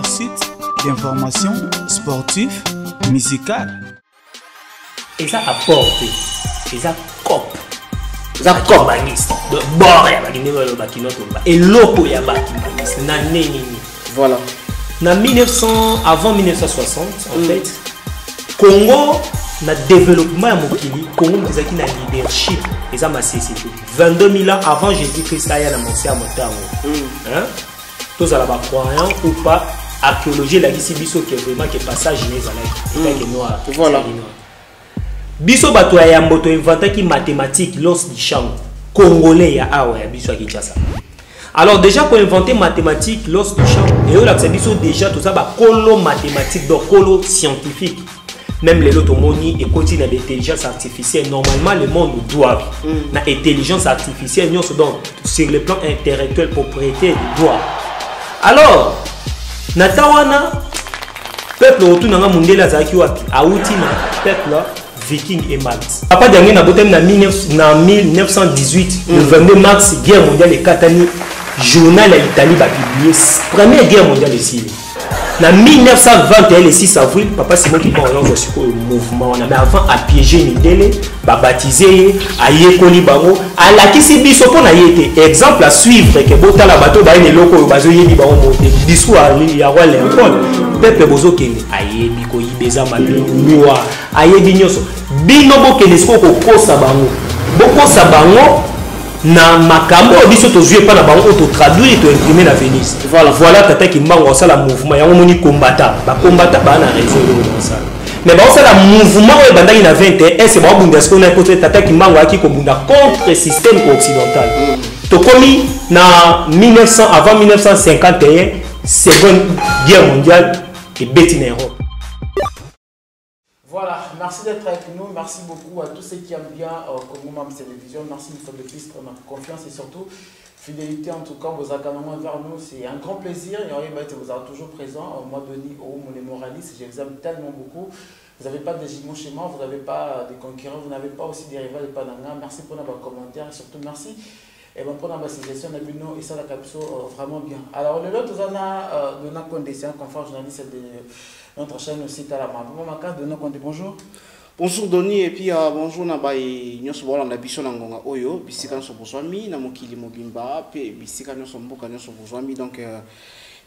meilleur site d'information sportive, musicale. Et ça apporte, et ça cop. Ça cop. De bord, et loco ya bakimangiste. Voilà. Avant 1960, en fait, Congo, na développement à Mokili, Congo nous a na leadership, et ça m'a cessé. 22 000 ans avant Jésus-Christ, il y a annoncé à Montano. Tous à la croyant ou pas, archéologie, la Bisso qui est vraiment que passage noir. Voilà. Bisso bato ya mboto inventé qui mathématiques l'os du champ congolais ya awa ya biso ki tchasa. Alors déjà pour inventer mathématiques l'os du champ et là c'est biso déjà tout ça ba colo mathématique donc colo scientifique. Même les automoni et continue d'intelligence artificielle normalement le monde doit na intelligence artificielle nous donc sur le plan intellectuel propriété doit. Alors natawana peuple autour na mundela zaki wapi auti na peuple Viking et Marx. Papa dernier na botem na 1918 le 22 mars guerre mondiale et Catani journal à l'Italie va publier première guerre mondiale ici. Na 1921 le 6 avril papa c'est moi qui prend l'ordre sur le mouvement on avait avant à piéger ni délai ba baptiser aye koli bango ala kisi biso pona yete exemple à suivre que botala bato ba ne loko bazo yebi ba monter discours ya roi Léopold peuple bozo kende aye biko yibeza mabino aye binyoso bino bokende siko kokosa bango bokosa bango na makambo biso tozue pa na bango to traduire to imprimer na Venise voilà tata ki mbango ça la mouvement ya moni combattant ba combattant ba na raison de ça mais ba ça la mouvement e bandaki na 21 c'est ba bunda ce qu'on a côté tata ki mbango aki ko bunda contre système occidental to komi na 1900 avant 1951 seconde guerre mondiale et bêti en Europe. Voilà, merci d'être avec nous, merci beaucoup à tous ceux qui aiment bien Congo Mams Télévision, merci une fois de plus pour notre confiance et surtout fidélité en tout cas, vos accompagnements vers nous, c'est un grand plaisir et vous êtes toujours présent, moi Denis Oum, les moralistes, je les aime tellement beaucoup, vous n'avez pas de jumeaux chez moi, vous n'avez pas des concurrents, vous n'avez pas aussi des rivaux de Pananga, merci pour nos commentaires et surtout merci et bon pour notre suggestion et ça la capsule vraiment bien. Alors le lot, on a donné un condescendant, confrère journaliste de notre chaîne aussi à la main. Bonjour. Bonjour Denis et puis bonjour Nabaye. Nous sommes là dans Ngonga Oyo, bisika nous sommes na mokili mobimba, puis bisika nous sommes donc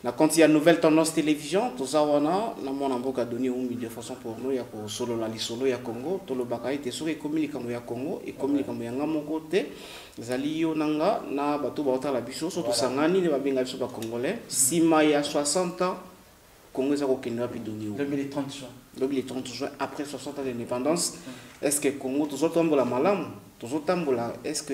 na compte ya nouvelle tendance télévision, tout ça wana na mona mboka Denis Oumi de façon pour nous ya ko solo la lisolo ya Congo, to lo bakayi te sori communique ya Congo et communique ya ngamo côté. Zali yo nanga na bato ba otala biso so to sangani ne ba benga biso ba congolais, sima ya 60 ans Congo est au Kenya depuis 2030 juin. 2030 juin, après 60 ans d'indépendance, est-ce que Congo, tout autant la malam, tout autant est-ce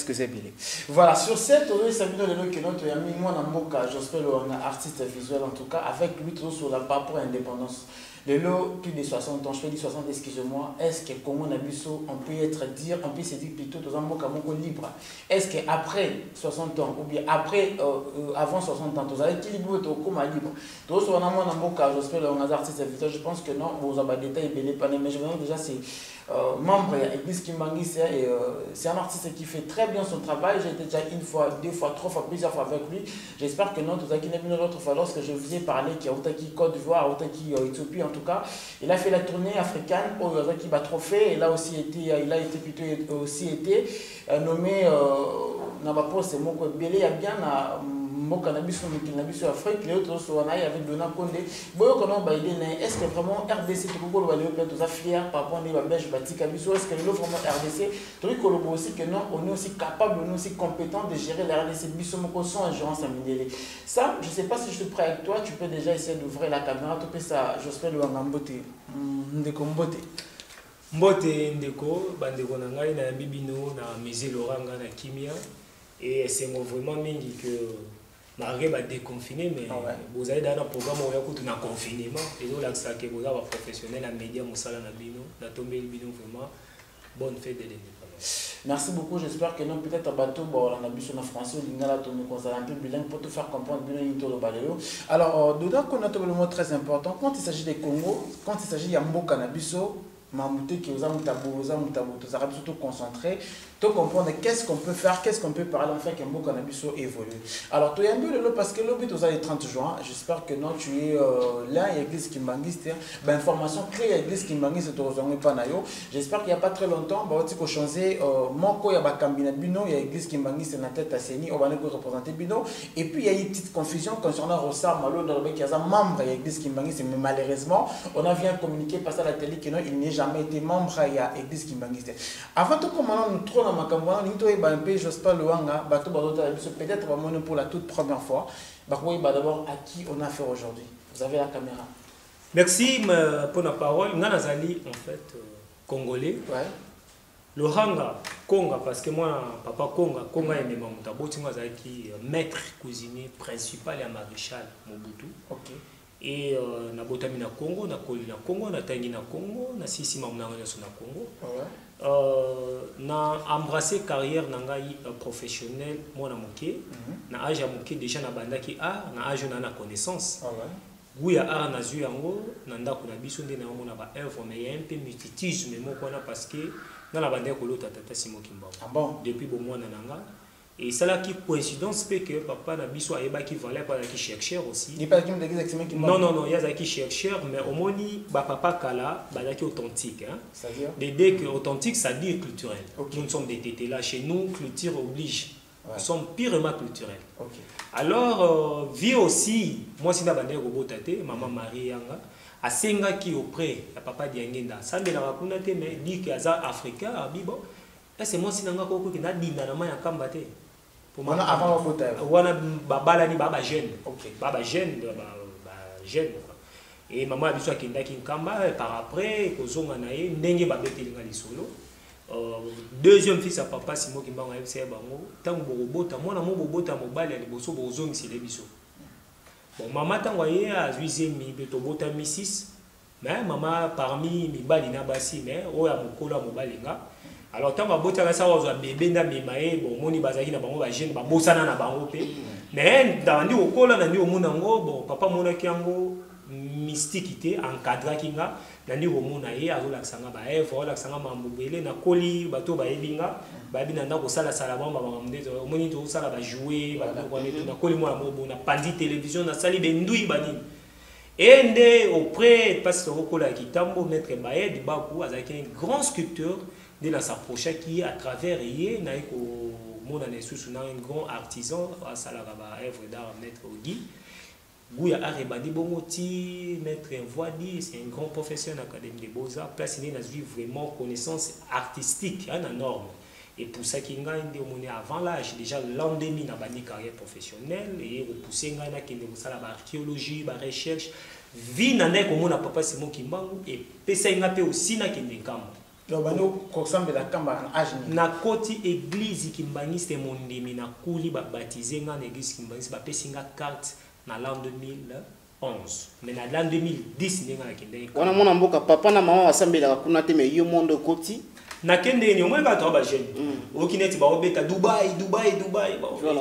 que c'est bien? Voilà, sur cette, on est que notre ami Mouanamoka, j'espère un artiste visuel en tout cas, avec lui toujours sur la part pour l'indépendance. Le lot, plus de 60 ans, je fais 60, excusez-moi, est-ce que Congo Nabiso, on peut se dire plutôt dans un mot libre? Est-ce qu'après 60 ans, ou bien après, avant 60 ans, vous avez été libre ou comme libre? Tous on a mon avocat, j'espère un artiste visuel, je pense que non, vous avez des détails, mais je veux dire déjà, c'est membre de l'église Kimbangi, c'est un artiste qui fait très bien son travail. J'ai été déjà une fois, deux fois, trois fois, plusieurs fois avec lui. J'espère que non, tout ça qui n'est plus une autre fois lorsque je vous ai parlé qu'il y a autant qui Côte d'Ivoire, autant qui Éthiopie en tout cas. Il a fait la tournée africaine au qui bat trophée. Il a aussi été, nommé Nabapo, c'est mon Belé, il y a bien Moka Nabiso, Nabiso Afrique, les autres sont avec Dona Condé. Est-ce que vraiment RDC, tout le monde fier par rapport à Belge Batika Biso? Est-ce que nous vraiment RDC, aussi que non, on est aussi capable, on est aussi compétent de gérer la RDC Biso Moko sans ingérence à Mindélé. Ça, je ne sais pas si je suis prêt avec toi, tu peux déjà essayer d'ouvrir la caméra, tu peux ça, j'espère le Wangambote. Ndeko Mbote. Mbote Ndeko, Bandeko Nangai, na Bibino, na Misé Loranga, na Kimia. Et c'est vraiment mingi que malgré va déconfiner, mais vous avez dans un programme où il y a un confinement. Et donc là, c'est que vous avez un professionnel, un média, Moussala Nabino, Natomé Bino, vraiment bonne fête de l'indépendance. Merci beaucoup, j'espère que non, peut-être à bateau, on a vu sur le français, on a un peu bilingue pour te faire comprendre bien le baléo. Alors, dedans, on a un mot très important. Quand il s'agit des Congo, quand il s'agit de Yambo Canabiso, Mamouté qui vous a surtout concentré. de comprendre qu'est-ce qu'on peut faire, qu'est-ce qu'on peut parler, en fait, qu'un beau cannabis évolue. Alors, tu es un peu le lot parce que le but, aux années 30 juin, j'espère que non, tu es là, il y a l'église qui m'anguiste, information clé, il y a l'église qui m'anguiste, j'espère qu'il n'y a pas très longtemps, tu peux changer, mon co, il y a Bakambina Bino, il y a l'église qui m'anguiste dans la tête à Séni, on va représenter Bino, et puis il y a une petite confusion concernant Rossar Malo, qui est un membre, il y a l'église qui m'anguiste, mais malheureusement, on a bien communiqué par ça à la télé qu'il n'est jamais été membre, il y a l'église qui m'anguiste. Avant tout, comme on nous trouve dans ma campagne, j'espère peut-être pour la toute première fois. D'abord, à qui on a affaire aujourd'hui? Vous avez la caméra. Merci pour la parole. Nanazali, en fait, congolais. Ouais. Le Hanga, Konga, parce que moi, papa Konga est mes mamans. Qui maître cuisinier principal et maréchal Mobutu. Ok. Et na botami na Congo, na koli na Congo, na tangi na Congo, na sisi maman na Congo. Na embrassé carrière nangai professionnelle moi na moké na âge moké déjà na bandaki art na âge na connaissance oui ya art na zu yango na ndako na biso ndé na mona ba œuvre mais il y a un peu mysticisme moko na parce que na la bandaki kolota tata Simon Kimbangu depuis bon mois na nanga. Et c'est là qui coïncidence fait que papa na biso ayeba qui valait pas qui chercheur aussi. Il pas qui me déguise qui non, il y a qui chercheur mais au moni ba papa kala ba qui authentique hein. C'est-à-dire dès que authentique ça dit culturel. Okay. Nous sommes des tétés là chez nous culture oblige. Ouais. Nous sommes purement culturels. Okay. Alors vie aussi moi si na bande robot tate maman Marie Yanga asenga qui auprès ya papa Diangenda. Ça me la raconte mais dit que aza africain abibo. C'est moi si nanga ko ki na dinda na ya kamba te. On a avant la bataille. On a babala ni baba jeune. OK. Baba jeune jeune. Et maman a besoin qu'il n'aki kamba par après kozonga na ye ndenge babetelinga lisolo. Deuxième fils à papa Simon Kimbangu FC bango tango bobota mwana mo bobota mobali ali boso bozongi sile biso. Bon maman tango ye a zuize mi beto bota mi 6 mais maman parmi mi bali na basi mais oya mokola mobali nga. Alors tant que ça va bébé na memaye bon moni bazaki na bango ba jeune ba bosana na bango pe mais dans ndi okola na ndi omunango bon papa mona kiango mystique encadra kinga na ndi omuna ye azola sanga ba œuvre la sanga mambubele na koli bato ba ebinga ba bina na ko sala sala bamba ba mdezo omoni to sala ba jouer ba ko na koli mona mo na pandi télévision na sali bendui banini et auprès pasteur okola kitambo maître Baye di Baku azaki un grand sculpteur de la s'approcher qui à travers hier na ko mona na susu na un grand artisan à salaraba œuvre d'art maître Ogi Gouya Arebadi Bomoti maître Voidi c'est un grand professeur à l'académie des beaux-arts place il a vraiment connaissance artistique à la norme et pour ça qu'il a une avant l'âge déjà l'an 2000 a bani carrière professionnelle et repoussé ngana qui ne ça la archéologie la recherche vie na ne comme on a papa Simon Kimbangu et pesa ngapé aussi na kindekamba. Na koti église Kimbangi c'est mon demi na kuli ba baptisé na église Kimbangi ba pesinga carte na l'an 2011 mais na l'an 2010 ninga kende wana mona mboka papa na mama basambela kuna te mais yo monde koti na kende ni omwe ba to ba jeune okineti ba obeta Dubaï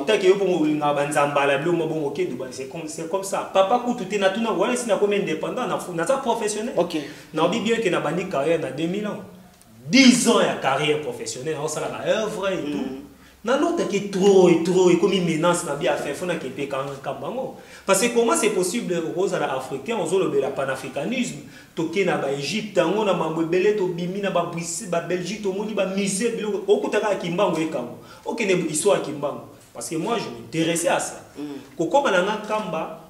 ta ke yo bongo nga banzambala blo mo bongo ke Dubaï c'est comme ça papa kutu te na tuna wana sina comme indépendant na ça professionnel OK na bi bien que na bandi carrière na 2000 ans 10 ans de carrière professionnelle, on s'en a œuvre et tout. Non, non, t'as trop et comme une menace n'a bien fait, faut n'a qu'un peu quand parce que comment c'est possible aux Africains, on a le panafricanisme, toqué na ba Égypte, on a mambo belé, to bimi na ba Bruxelles, ba Belgique, to moni ba musée, au kutaka Kimbangu et Kambo. Ok, ne histoire Kimbangu. Parce que moi je m'intéressais à ça. Koko bananga Kamba.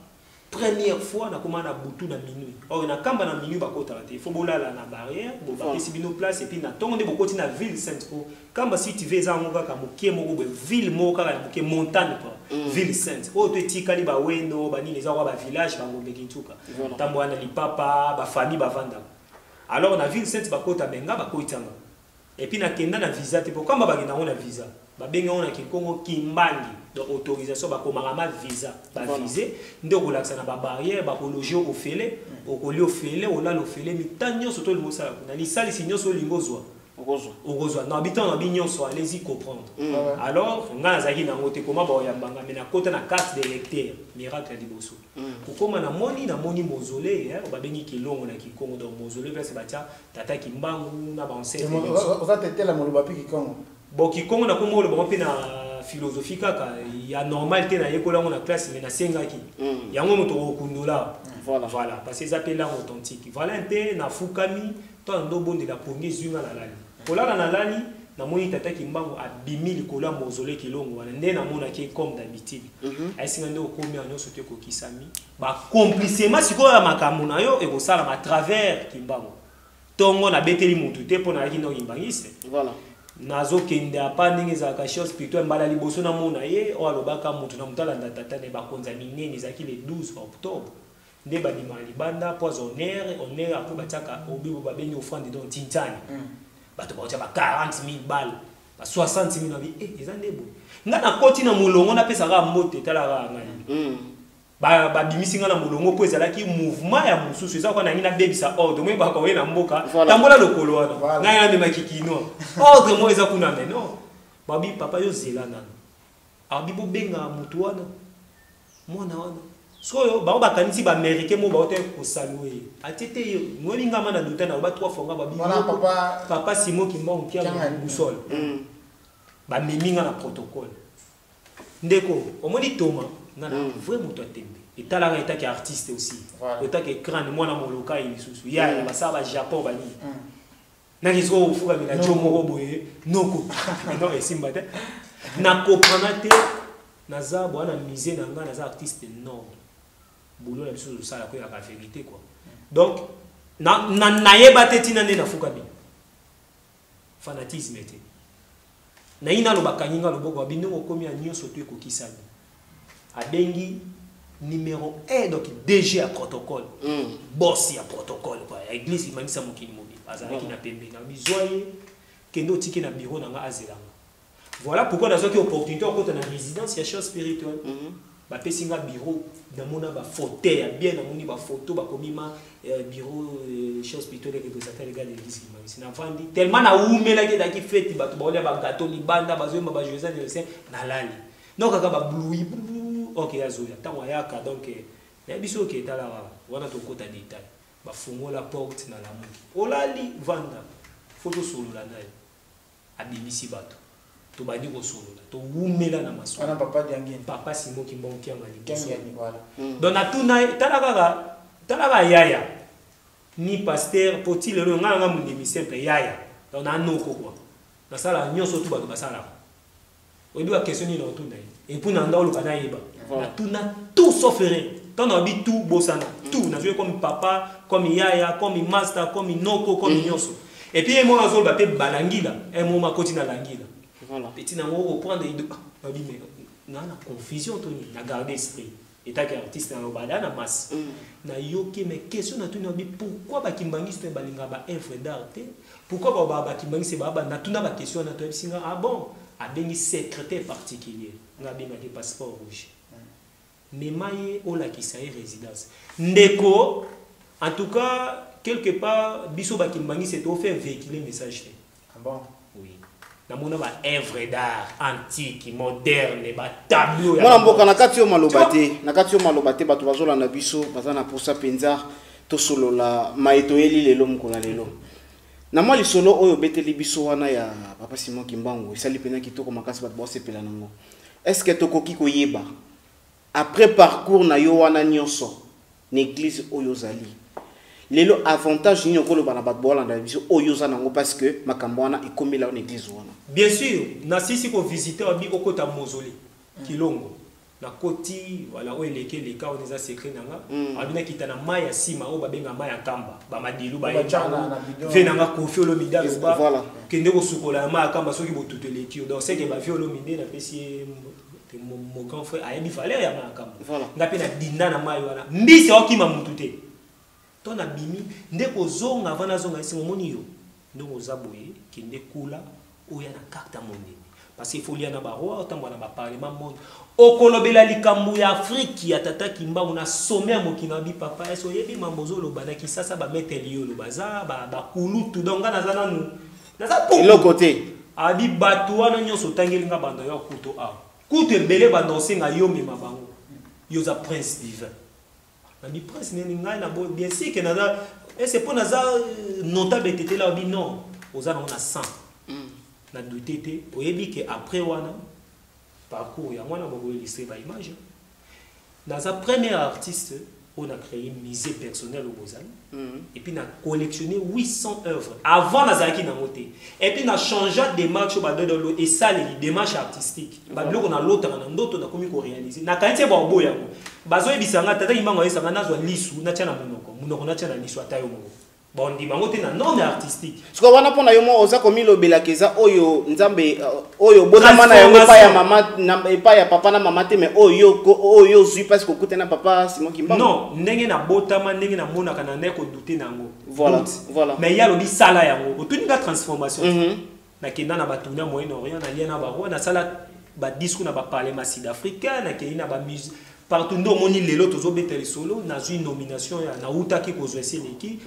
Première fois na komana butu na minuit. Or na kamba na minuit bakota te. Faut bolala na barrière, bo ba pesi bino place et puis na tonde bokoti na ville sainte. Kamba si tu veux za ngoka ka mokie moko ville moka ka mokie montagne pas. Ville sainte. O to tikali ba wendo ba ni les ba village ba ngombe kintuka. Tambo na lipapa ba famille ba vanda. Alors na ville sainte bakota benga bakoitanga. Et puis na kenda na visa te pourquoi ba na on visa. Ba benga on na Kongo Kimbangi. Donc autorisation ba komarama visa ba visé ndo ko laksa na ba barrière ba ko loger au fele au ko li au fele au la lo fele mi tanyo soto le mosala na li sali sinyo so lingozwa ogozwa na habitant na binyo so allez-y comprendre alors nga zaki na ngote koma ba yambanga mais na kota na carte d'électeur miracle di boso ko koma na moni mausolée ba bengi kilongo na Kikongo dans mausolée place ba tia tata Kimbangu na ba ancêtre on va tete la moloba pi Kikongo bon kikongo na kombo le bon pe na philosophie kaka ya normalité na yekola na classe mais na sengaki yango moto okundula voilà parce que ça appelle l'art authentique voilà un peu na fukami to ndo bonde la pongi zunga na lali kolala na lali na moni tata kimbango abimi likola mozole kilongo wana nde na mona ki comme d'habitude aisinga ndo komi anyo sote ko kisami ba complicement siko ya makambo na yo e ko sala à travers kimbango tongo na beteli mutu te pona yaki ndo kimbangise voilà nazo kende apa ndenge za ka chose plutôt mbala liboso na mona ye o alobaka mutu na mutala ndatata ne ba konza minene zaki le 12 octobre nde ba dimali banda poisonnaire honneur apo bataka obibo ba benyo offrande don tintani bato ba 40,000 balles ba 60,000 na bi eza ndebo nga na koti na mulongo na pesa ka mbote tala ka ngani ba bimisi nga na mulongo po ezala ki mouvement ya mususu eza kwa na ngina bebisa ordre mo ba ka we na mboka tambola lokolo wana nga na mema kikino ordre mo eza kuna mais non babi papa yo zela nana abi bo benga mutu wana mwana wana soyo ba bakanisi ba américain mo ba ote ko saluer atete yo ngoni ngama na dota na ba 3 fois nga babi papa Simo Kimbangu kia busol ba meminga na protocole ndeko omoni toma ngana vraiment to tembe etala nga etaki artiste aussi etaki écran mwana moloka isusu ya ba ba Japon bani na kiso ofuka mina jomo roboye noko non esimba te na comprendre te na za bwana misé na nga na za artiste énorme boulot la biso ça la vérité quoi donc na yeba teti na na fuka bi fanatisme était na ina lo bakanyinga lo boko bino komi a nyoso to ekokisani abengi numéro 1 donc DG à protocole boss à protocole quoi église imangisa mokili mobile azalaki na pembe na bizoye kendo tiki na bureau na nga azelanga voilà pourquoi dans une opportunité au côté de la résidence il y a chose spirituelle ba pesinga bureau na mona ba fauteuil bien na moni ba photo ba komima bureau chose spirituelle que vous appelez les gars de l'église imangisa na vandi tellement na umela ke daki fête ba to ba ba gâteau libanda ba zoemba ba joyeux anniversaire na lali donc kaka ba bloui ok azoya tango yaka donc na biso ke tala wana to kota détail ba fungo la porte na la muki olali vanda photo solo la nayo abimisi bato to badi ko solo la to umela na maso ana papa diangeni papa Simo Kimbangu kianga ni diangeni voilà donc na tuna tala ka yaya ni pasteur poti le nga mundimi simple yaya donc na noko quoi na sala nyoso tu bato basala obi wa question ni na tuna et pour na ndolo kana yeba na tuna tout sauf rien tant on dit tout bosana tout na joué comme papa comme yaya comme master comme noko comme nyoso et puis moi azol ba pe balangila un moment continue langila voilà petit na ngo reprendre babi mais na confusion toni na garder esprit état artiste na obada na masse na yoki mais question na tuni obi pourquoi ba kimbangiste balinga ba œuvre d'art pourquoi ba kimbangiste ba na tuna ba question na to singa ah bon a bengi secrétaire particulier nga benga des passeport rouge mais maye o la kisaye résidence ndeko en tout cas quelque part biso ba kimbangi c'est to faire véhiculer message ah bon oui na mona ba œuvre d'art antique moderne ba tableau ya mwana mboka na kati yo malobate bato bazola na biso bazana pour ça penza to solo la maetoyeli lelo mkola lelo na mwa lisolo oyo beteli biso wana ya papa Simo Kimbangu esali pena kitoko makasi bato bosepela nango est-ce que tokoki koyeba après parcours na yo wana nyonso na église oyo zali lelo avantage ni okolo bana bato bolanda biso oyo za nango parce que makambo wana ekomela na église wana bien sûr na sisi ko visiter abi okota mausolée kilongo na koti voilà o eleke les cas on les a secret nanga abina kitana maya sima o babenga maya kamba ba madilu ba yachana venanga kofi olomida ba voilà kende ko sukola maya kamba soki botutele tio donc c'est que ba fi olomide na pesi mon grand frère a ebi fallait ya maya kamba voilà ngapi na dinda na maya wana mbisi okima mutute to na bimi ndeko zonga vana zonga isi momoni yo ndoko zaboye kende kula oya na carte monde parce qu'il faut lire na ba roi autant na ba parlement monde okolobela likambu ya Afrique ya tata Kimbangu na sommet mokina bi papa eso yebi mambozo lo bana kisasa ba meteli yo lo baza ba kulutu donc na zana nu na za pour le côté abi batu wana nyoso tangeli nga banda yo kuto a kuto ebele banda singa yo mema bango yo za prince divin na bi prince ni ngai na bien sûr que na et c'est pour na za notable tete là bi non oza na 100 na douté te oyebi que après wana parcours ya wana bobo illustré ba image dans sa première artiste on a créé une musée personnel au Bozan et puis on a collectionné 800 œuvres avant Nazaki Namote et puis on a changé de démarche et ça les démarches artistiques on a l'autre on a commis qu'on réaliser na quand c'est bon boya bazo ebisanga tata imango esanga nazwa lisu na tchana munoko na tchana lisu atayo mo bon di mango te na non artistique ce qu'on wana pona yo mo oza komi lobela keza oyo nzambe oyo botama na yo pa ya mama na pa ya papa na mama te mais oyo zui parce que kutena papa Simon Kimba non ndenge na botama ndenge na mona kana ndeko douter nango voilà mais ya lobi sala yango otuni la transformation na kenda na batuna Moyen-Orient na lien na barwa na sala ba discours na ba parlement sud-africain na kenda ba musique partout ndo moni lelo tozo beteli solo na une nomination na utaki ko zoesi leki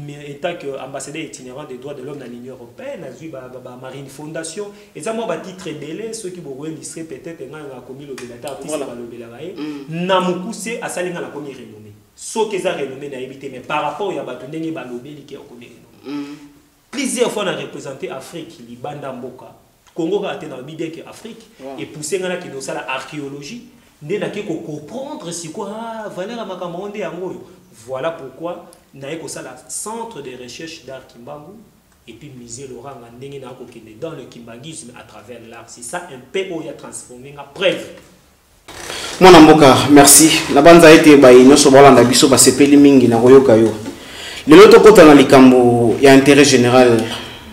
mais état que ambassadeur itinérant des droits de l'homme dans l'Union européenne na zui ba Marine Fondation et ça moi ba titre belé ceux qui vont illustrer peut-être nga commis le belata artiste ba le belaye na mukuse asalinga la première renommée so que ça renommée na éviter mais par rapport ya ba ndenge ba lobeli ki commis renommée plusieurs fois on a représenté Afrique libanda mboka Congo a été dans bien que Afrique et pousser ngana ki no sala archéologie. Comprendre c'est quoi voilà pourquoi naïko ça la centre de recherche d'art Kimbangu et puis miser Laurent dans le kimbangisme à travers l'art c'est ça un peu où il a transformé en preuve mon amboka merci la bande a été baïno so balanda biso ba sepeli mingi na royoka yo le loto kota na likambo il y a intérêt général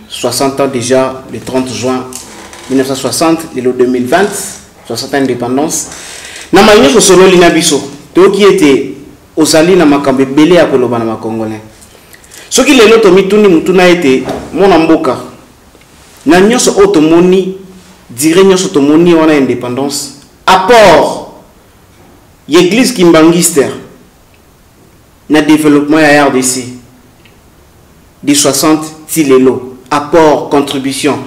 60 ans déjà le 30 juin 1960 le 2020 60 ans d'indépendance na maïno solo lina biso to qui était ozali na makambe belé ya koloba na makongolais soki lelo to mituni mutuna été mon amboka na nyoso otomoni dire nyoso tomoni wana indépendance apport l'église kimbangiste na développement ya RDC des 60 tilelo apport contribution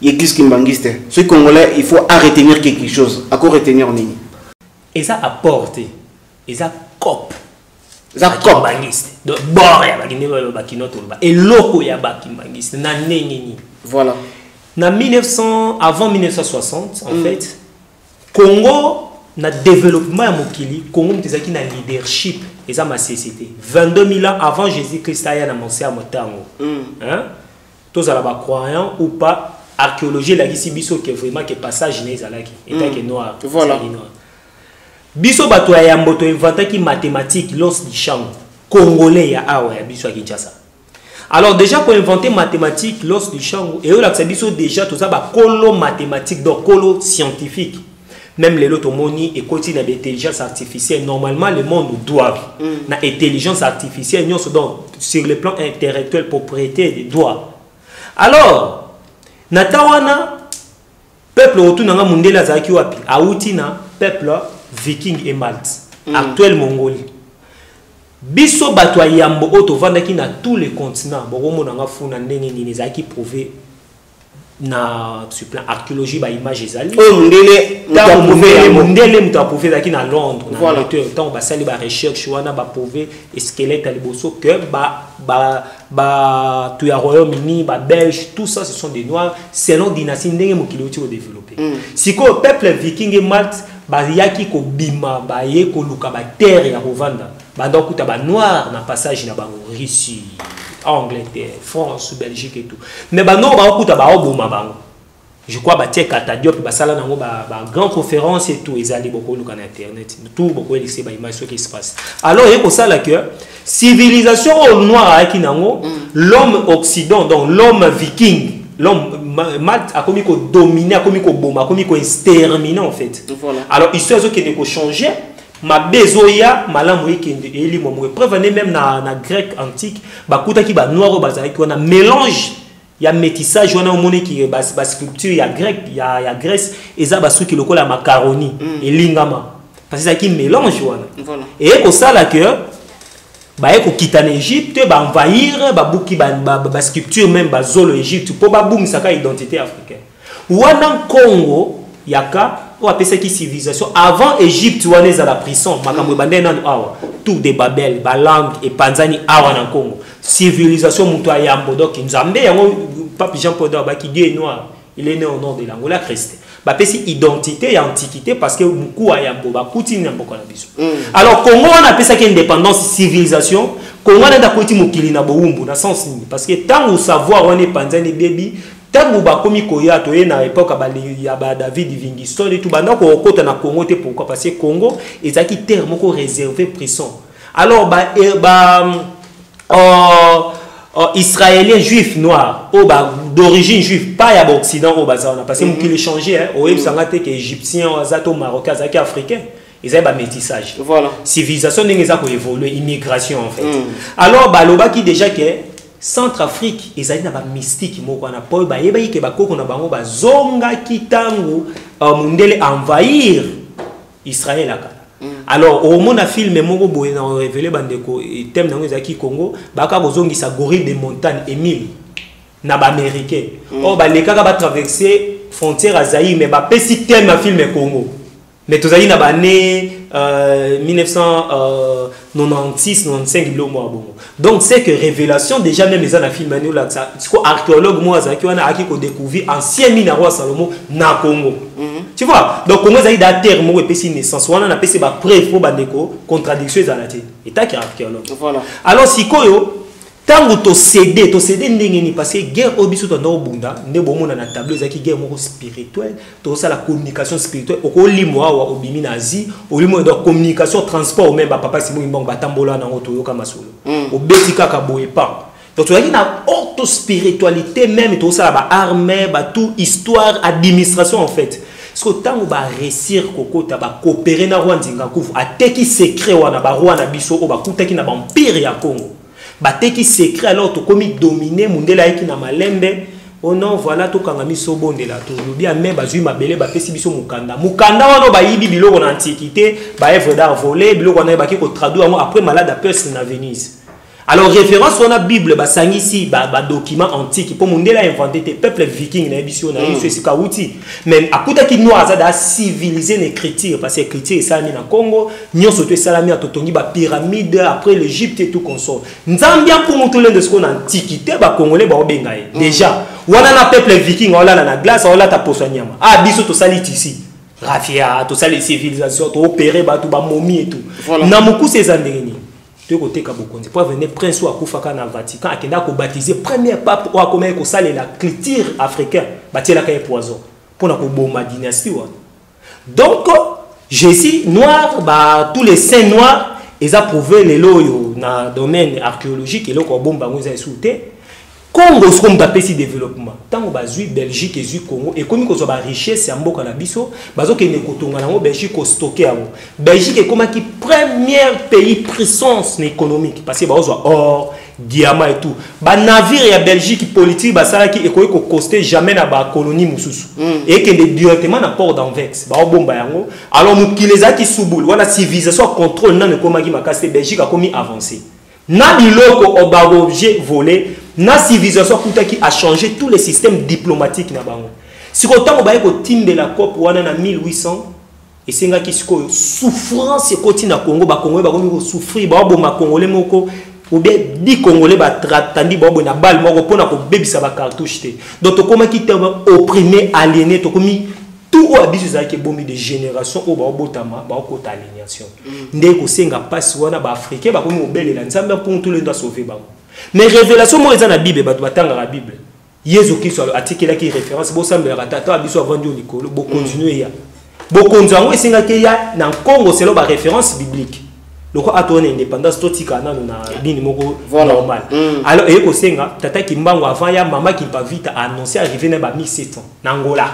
l'église kimbangiste ce congolais il faut arrêter quelque chose à quoi retenir nini et ça apporte et ça cop ça cop de bord ya bakinoto et loko ya bakimbangiste na nengeni voilà na 1900 avant 1960 en fait Congo na développement ya mokili Congo mtezaki na leadership et ça ma société 22 000 ans avant Jésus-Christ aya na monsia motango hein tous à la croyant ou pas archéologie la gisi biso que vraiment que passage n'est alaki et que noir voilà biso bato ya mboto inventaki mathématiques l'os du champ congolais ya awa ya biso ya Kinshasa. Alors déjà pour inventer mathématiques l'os du champ et là ça biso déjà tout ça ba colo mathématique donc colo scientifique même les autres moni et continue d'intelligence artificielle normalement le monde doit na intelligence artificielle nous donc sur le plan intellectuel propriété des droits. Alors natawana peuple autour nanga mundela zaki wapi autina peuple viking et Malte actuel Mongolie biso bato ya yambo oto vandaki na tous les continents bokomo nanga funa ndenge nini zaki prouver na sur plan archéologie ba image ezali mundele muto a prouver zaki na Londres na Angleterre tant ba sali ba recherche wana ba prouver squelette aliboso que ba tu ya Royaume-Uni ba Belge tout ça ce sont des noirs selon dynastie ndenge mokili oti ko développer siko peuple viking et Malte ba yaki ko bima ba ye ko luka ba terre ya Rwanda ba donc ta ba noir na passage na ba Russie Angleterre France Belgique et tout mais ba non ba okuta ba oboma bango je crois ba tie Katadiop ba sala nango ba grande conférence et tout ezali beaucoup luka na internet tout beaucoup lycée ba image ce qui se passe alors il faut ça là que civilisation au noir avec nango l'homme occident donc l'homme viking l'homme Malte a commis qu'on dominer a commis qu'on bomber a commis qu'on exterminer en fait voilà. Alors histoire qui ne peut changer ma bezoya malamu ikende eli momo prévenez même na grec antique bakuta ki ba noir bazali ki on a mélange ya métissage on a monné qui ba sculpture ya grec ya Grèce et ça ba suki lokola macaroni et lingama parce que ça qui mélange voilà. Et ko ça là que ba eko kita en Égypte ba envahir ba buki ba sculpture même ba zolo Égypte pour ba boum saka identité africaine wana Congo yaka ou appelle ça qui civilisation avant Égypte wana za la prison makambo bande nan awa tout de Babel ba langue et panzani awa na Congo civilisation muto ayambo donc nzambe yango pape Jean Paul ba ki die noir il est né au nord de l'Angola, Christ. Bah, c'est identité et antiquité parce que beaucoup a yambo, bah, koutine yambo kwa biso. Alors, Congo, on appelle ça indépendance, civilisation. Congo, on a d'accouti mukili na boumbu, na sens ni. Parce que tant ou savoir, on est panzani baby, tant ou bah, comme koya, to ye na époque, bah, il y a bah, David Livingstone et tout, bah, donc, on côté na Congo, pourquoi? Parce que Congo, ils ont qui terme réservé prison. Alors, Israélien juif noir, d'origine juive, pas à l'Occident, parce que qui changé, que égyptien, marocain, africain, ils ont un métissage. Voilà. Civilisation n'a pas évolué, immigration en fait. Alors, qui déjà que Centrafrique, ils ont un mystique, ils ont envahir Israël. Alors, au monde a filmé, on a révélé le thème de Congo, sa gorille des montagnes, Émile, américain. Oh, les gars va traverser frontière à Zaïre, mais si thème a filmé Congo. Mais tout ça, il y a 1996-95 donc c'est que révélation déjà même les films archéologue moi qui a découvert ancien minerai Salomon na Congo. Tu vois, donc Congo a eu des termes et puis naissance on a appelé ça preuve pour contradiction à la tête et ta archéologue. Voilà. Alors si koyo tant to céder ndengeni parce que guerre obiso to ndo bunda ne bomona na tableau za ki guerre moko spirituelle to ça la communication spirituelle oko limo wa obimi nazi olimo de communication transport même papa simo mbongo batambola na ngoto yoka masolo obetika ka boye pa donc tu as une auto spiritualité même to ça ba armée ba tout histoire administration en fait parce que tant ba réussir kokota ba coopérer na Rwanda kufu ateki secret wana ba Rwanda biso o ba kutaki na ba empire ya Congo. Bateki secret alors to komi dominer mundela yaki na malembe oh non voilà to kangami sobondela to lobia même bazui mabele ba pesi biso mukanda wana ba yibi biloko na antiquité ba œuvre d'art volé biloko na ba ki ko traduire après malade à Perse na Venise. Alors référence on a Bible ba sangisi ba document antique pour mundela inventé des peuples vikings na biso na biso esika wuti même akuta ki noir za da civiliser l'écriture parce que l'écriture est salami na Congo nyonso to salami a totongi ba pyramide après l'Égypte et tout consort nzambia pour montrer de ce qu'on antiquité ba congolais ba obengaye déjà wana na peuple viking on la na glace on la ta posanyama ah biso to sali ici rafia to sali civilisation to opérer ba tout ba momie et tout na muku ces andengeni côté Kabokonzi pour venir prince ou akufaka na Vatican akenda ko baptiser premier pape ou akomer ko sala la culture africaine batie la kay poison pour na ko bomba dynastie wa donc Jésus noir ba tous les saints noirs ils a prouvé les loyo na domaine archéologique et loko bomba ngoza souté Congo ce qu'on appelle si développement tant bazui Belgique et Congo et comme ko so ba richesse ya mboka na biso bazo ke ne kotonga na Belgique ko stocker yango Belgique est comme qui premier pays puissance économique parce que ba ozo or diamant et tout ba navire ya Belgique politique ba sala ki ekoki ko coster jamais na ba colonie mususu et que directement na port d'Anvers ba bomba yango alors mukileza ki subul wana civilisation contrôle na ne komaki makase Belgique a commis avancé na biloko objet volé na civilisation qui a changé tous les systèmes diplomatiques na bango si autant on va ko timbe la COP wana na 1800 et senga ki siko souffrance koti na Congo ba Congo ba ko souffrir ba bo ma congolais moko ou bien 10 congolais ba tandi ba bo na balle moko pona ko bebisa ba cartouche te donc to koma ki te opprimé aliéné to komi tout au abisu za ke bombi de génération au ba botama ba ko ta aliénation ndeko senga passe wana ba africain ba komi obelela nzambe pour tout le monde sauver ba. Mais révélation moi dans la Bible ba batanga la Bible Yesu Kristo article qui référence bo sambela tata biso avandi au likolo bo continuer ya bo konzango esinga ke ya na Congo c'est là ba référence biblique loko atone indépendance totika na bini moko normal alors et ko senga tata kimbango avant ya mama qui pas vite annoncé arriver na ba 1700 na Angola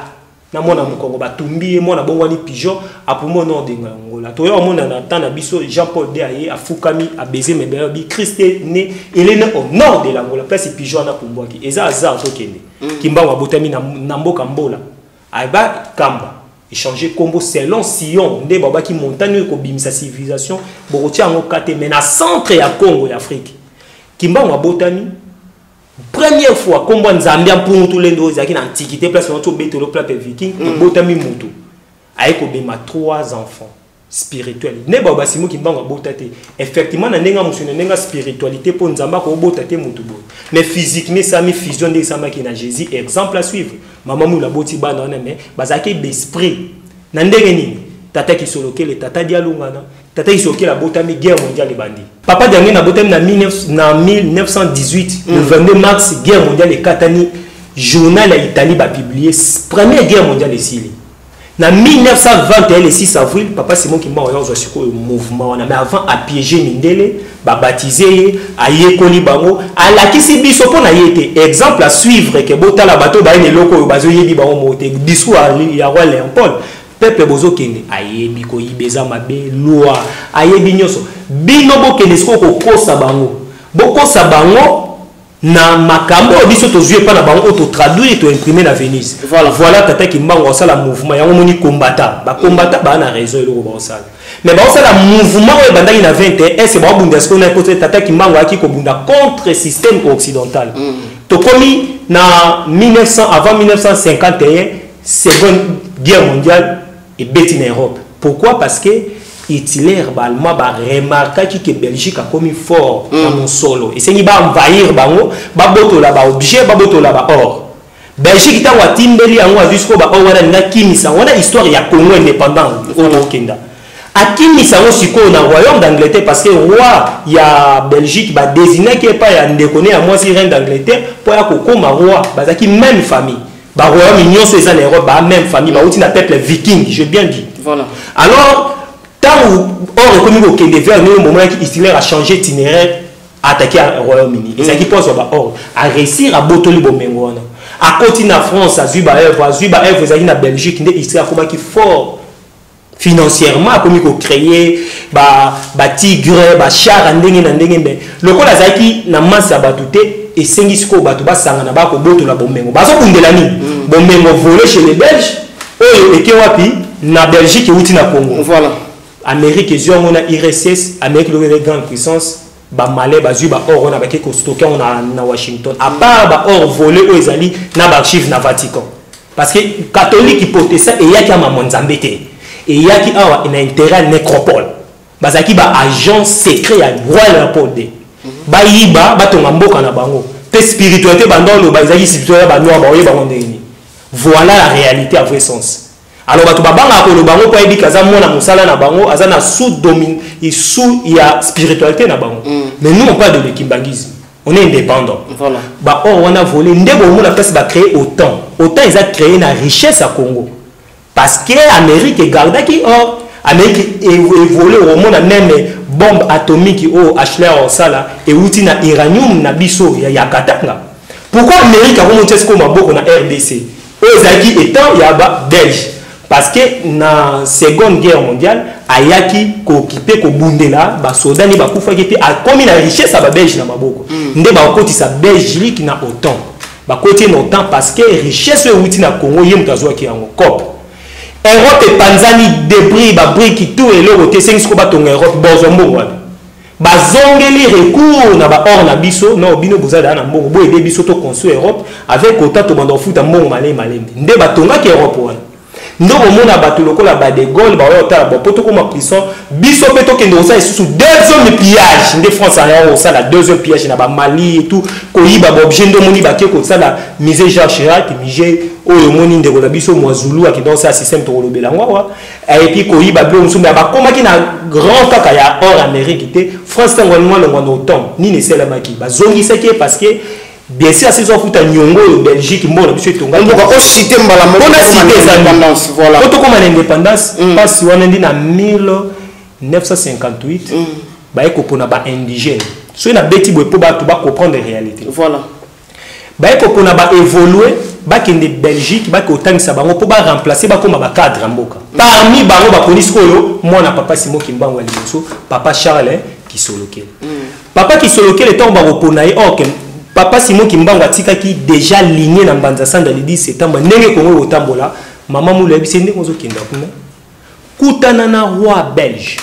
na mona mukongo batumbi mona bongwani pigeon apumo non de Angola to yo mona na tana biso Jean-Paul Deaye afukami a baiser mais bi Christ né il est né au nord de l'Angola place pigeon na pumbwaki eza azar to kende kimbango botami na mboka mbola aba kamba échanger combo selon Sion nde baba ki montagne ko bimisa civilisation bokoti ango kate mais na centre ya Congo ya Afrique kimbango botami première fois comme on Zambia pour tout les deux qui na antiquité place notre bétolo plape viking botami mutu ayeko bema 3 enfants spirituels ne baba simo ki mbanga botate effectivement na ndenga musune ndenga spiritualité pour nzamba ko botate mutu bo mais physiquement ça mi fusion de sama ki na Jésus exemple à suivre maman moula boti bana wana mais bazaki d'esprit na ndenge nini tata ki solokele tata dialungana tata ki solokela botami guerre mondiale bandi papa dernier na botami na 1918 le 22 mars guerre mondiale ekatani journal ya Italie ba publié première guerre mondiale esili na 1921 le 6 avril papa Simon Kimbangu ya ozwa mouvement wana mais avant a piéger Mindele ba baptiser ayekoli bango alakisi biso pona yete exemple à suivre que botala bato ba ene loko bazo yebi bango moté discours ya roi Léopold peuple bozo kende ayebi ko yibeza mabe loi ayebi nyoso bino bokende siko ko kosa bango na makambo biso to jouer pas na bango to traduire to imprimer na Venise voilà tata Kimbangu osala mouvement ya moni combattant ba na raison eloko ba osala mais ba osala mouvement o bandaki na 21 c'est ba bunda ce qu'on a côté tata Kimbangu aki ko bunda contre système occidental to komi na 1900 avant 1951 seconde guerre mondiale et bêti en Europe pourquoi parce que Hitler allemand ba remarqué que Belgique a commis fort dans mon solo et c'est ni ba envahir bango ba boto la ba objet ba boto la ba or Belgique ta watimbeli ango jusqu'au ba or wana na kimisa wana histoire ya Congo indépendant au Kenya akimisa ngo siko na royaume d'Angleterre parce que roi ya Belgique ba désigné que pas ya ndekone ya moi si reine d'Angleterre pour ya kokoma roi bazaki même famille ba royaume union c'est ça l'Europe ba même famille ba outi na peuple viking j'ai bien dit voilà alors tant où or comme au Kenya vers le moment où Hitler a changé itinéraire attaquer au Royaume-Uni et ça qui pose à réussir à botoli bomengo wana à continuer en France à Zuba Evre na Belgique ndé Hitler a qui fort financièrement comme ko créer ba tigre ba char ndenge na ndenge mais le ko la zaki na massa batute et sengisiko batu ba sangana ba ko botola bomengo bazo bundela ni bomengo volé chez les Belges oyo eke wapi na Belgique outi na Congo voilà Amérique et on a IRSS Amérique le grande puissance ba malais ba zuba or on a baké ko stocker on a na Washington à part ba or volé aux Ezali na ba archive na Vatican parce que catholique hypothèse ça et yaki ma monzambete et yaki awa ina intérêt nécropole bazaki ba agent secret ya roi Léopold ba yiba ba tonga mboka na bango te spiritualité bandolo ba ezaki spiritualité ba noa ba oyeba ndeni voilà la réalité à vrai sens. Alors bato babanga ko lo bango po ebika za mona musala na bango azana sous domine et sous il y a spiritualité na bango mais nous on parle de l'équimbangisme on est indépendant voilà ba on a volé ndebo mona place ba créer autant ils a créé la richesse à Congo parce que Amérique gardaki or Amérique évolue au monde même bombe atomique au Ashler au sala et outi na uranium na biso ya katanga pourquoi Amérique a remonté ce comme maboko na RDC ozaki étant ya ba belge parce que na seconde guerre mondiale ayaki ko occupé ko bundela ba soda ni ba kufa ki a comme la richesse ba belge na maboko nde ba koti sa Belgique na autant ba koti na autant parce que richesse outi na Congo yem tazwa ki yango cop Europe et Tanzanie débris ba brique tout et le côté 5 ko ba tonga Europe bozombo wa ba zongeli recours na ba or na biso no bino bozada na mbongo bo ede biso to construire Europe avec autant to bando futa mbongo malembe nde ba tonga ki Europe wa ndoko mona bato lokola ba de Gaulle ba otala ba poto ko ma prison biso peto kendo ça sous deuxième pillage de France a ça la deuxième pillage na ba Mali et tout ko yiba ba objet ndo moni ba ke ko ça la musée Jacques Chirac musée oyo moni ndeko la biso mwazulu a ki dans ça système to lobela ngwa et puis ko yiba blo musumba ba koma ki na grand kaka ya or Amérique té France tango moi le ngwa autant ni ne sela maki ba zongi seke parce que bien sûr c'est ça futa nyongo au Belgique mbona biso tonga on va citer mbala mo on a cité l'indépendance voilà auto comme l'indépendance parce on est na 1958 ba eko pona ba indigène so na beti boy po ba to ba comprendre les réalités voilà ba eko pona ba évoluer ba kende Belgique ba ko tangisa bango po ba remplacer ba koma ba cadre mboka parmi bango ba police koyo mona papa Simon Kimbangu aliso papa Charles Kisolokele papa Kisolokele temps ba repona et ok papa Simon Kimbangu atikaki déjà ligné na Mbanza Sanda le 10 septembre ndenge Congo otambola maman mula bise ndenge ozokenda kuna kutana na roi belge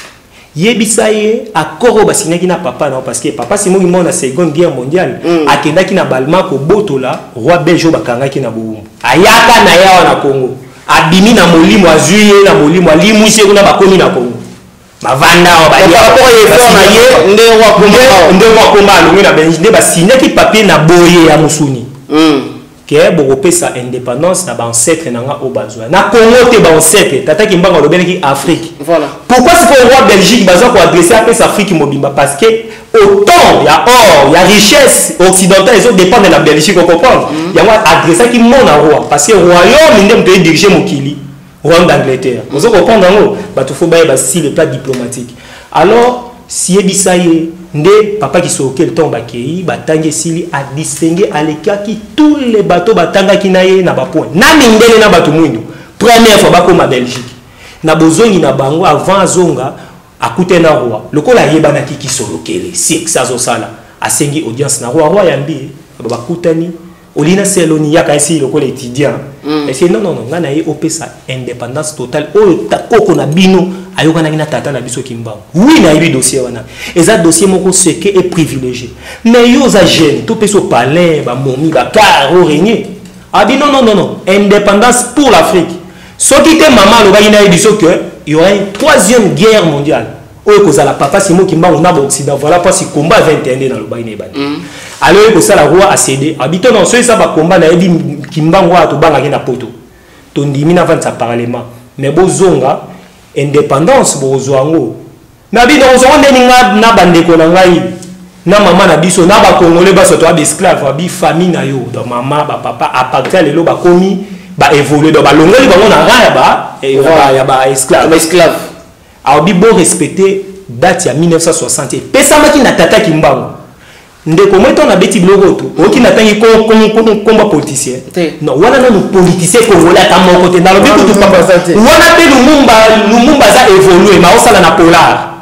yebisa ye akoro basinyaki na papa na parce que papa Simon Kimbangu na seconde guerre mondiale akendaki na balma ko botola roi belge bakangaki na boumbu ayaka na yawa na Congo abimi na molimo azuye na molimo alimu se kuna bakomi na Congo bavanda ba ya rapport effort na ye nde wa komba alungi na Belgique nde ba signé ki papier na boye ya musuni que beaucoup sa indépendance na ba ancêtre nanga au bazwa na Congo te ba ancêtre tata kimbanga lobeleki Afrique. Voilà. Pourquoi c'est pour roi Belgique bazwa ko adresser à Afrique mobimba parce que autant il y a or il y a richesse occidentale ils ont dépend de la Belgique on comprend. Il y a adresser qui mon roi parce que royaume ndem te diriger mokili royaume d'Angleterre. Vous comprendre ngo ba to faut ba si le plat diplomatique. Alors si ebisaye nde papa qui soke le temps bakei batangi sili a distinguer alekaki tous les bateaux batanga kinaye na ba point na mindele na bato mwindu première fois bakoma Belgique na bozongi na bango avant azonga akute na roi lokola yebana ki solokele si ça zo sala asengi audience na roi yambi bakutani olina seloni yaka esi lokola étudiant et c'est non ngana ye opesa indépendance totale o takoko na bino ayoka na tata na biso kimbango oui na yebi dossier wana eza dossier moko seke et privilégié mais yo za jeune to peso palais ba momi ba caro régner abi non indépendance pour l'Afrique ce qui te maman lo ba ina yebi so que il y aura une troisième guerre mondiale oyo kozala papa simo kimbango na occident voilà pas si combat 21 dans le ba ina bani alors que ça la roi a cédé habito non so ça ba combat na yebi kimbango a to banga na poto to ndimi na vant sa parlement mais bozonga indépendance bozwango na bino ozonga ninga na bandeko na ngai na mama na biso na ba congolais ba soto ba esclave ba famille na yo do mama ba papa à partir lelo ba komi ba évoluer do ba longoli bango na raya ya ba esclave a bi bo respecter date ya 1960 pesa maki na tata kimbango ndeko mweto na beti blogo to oki na tangi combat politicien non wana no politicien congolais ka moko te na lobi ko to papa wana pe lumumba za évoluer ma osala na polar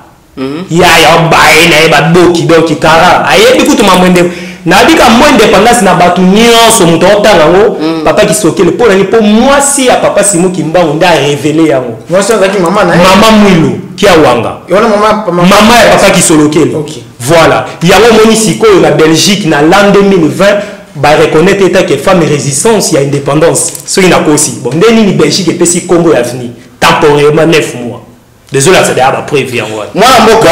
ya bae na ba doki donc kara ayebi ko to mamwende na bika mo indépendance na batu nyonso muto otanga ngo papa ki sokele po na ni po mwasi ya papa Simo Kimbangu nda révéler yango mwasi azaki mama na mama mwilo ki awanga yona mama ya papa ki solokele voilà yango moni sikoyo na Belgique na l'an 2020 ba reconnaître état que femme résistance ya indépendance so ina kosi bon ndeni ni Belgique et pesi Congo avenir temporairement 9 mois désolé ça déjà ba preuve yango moi mboka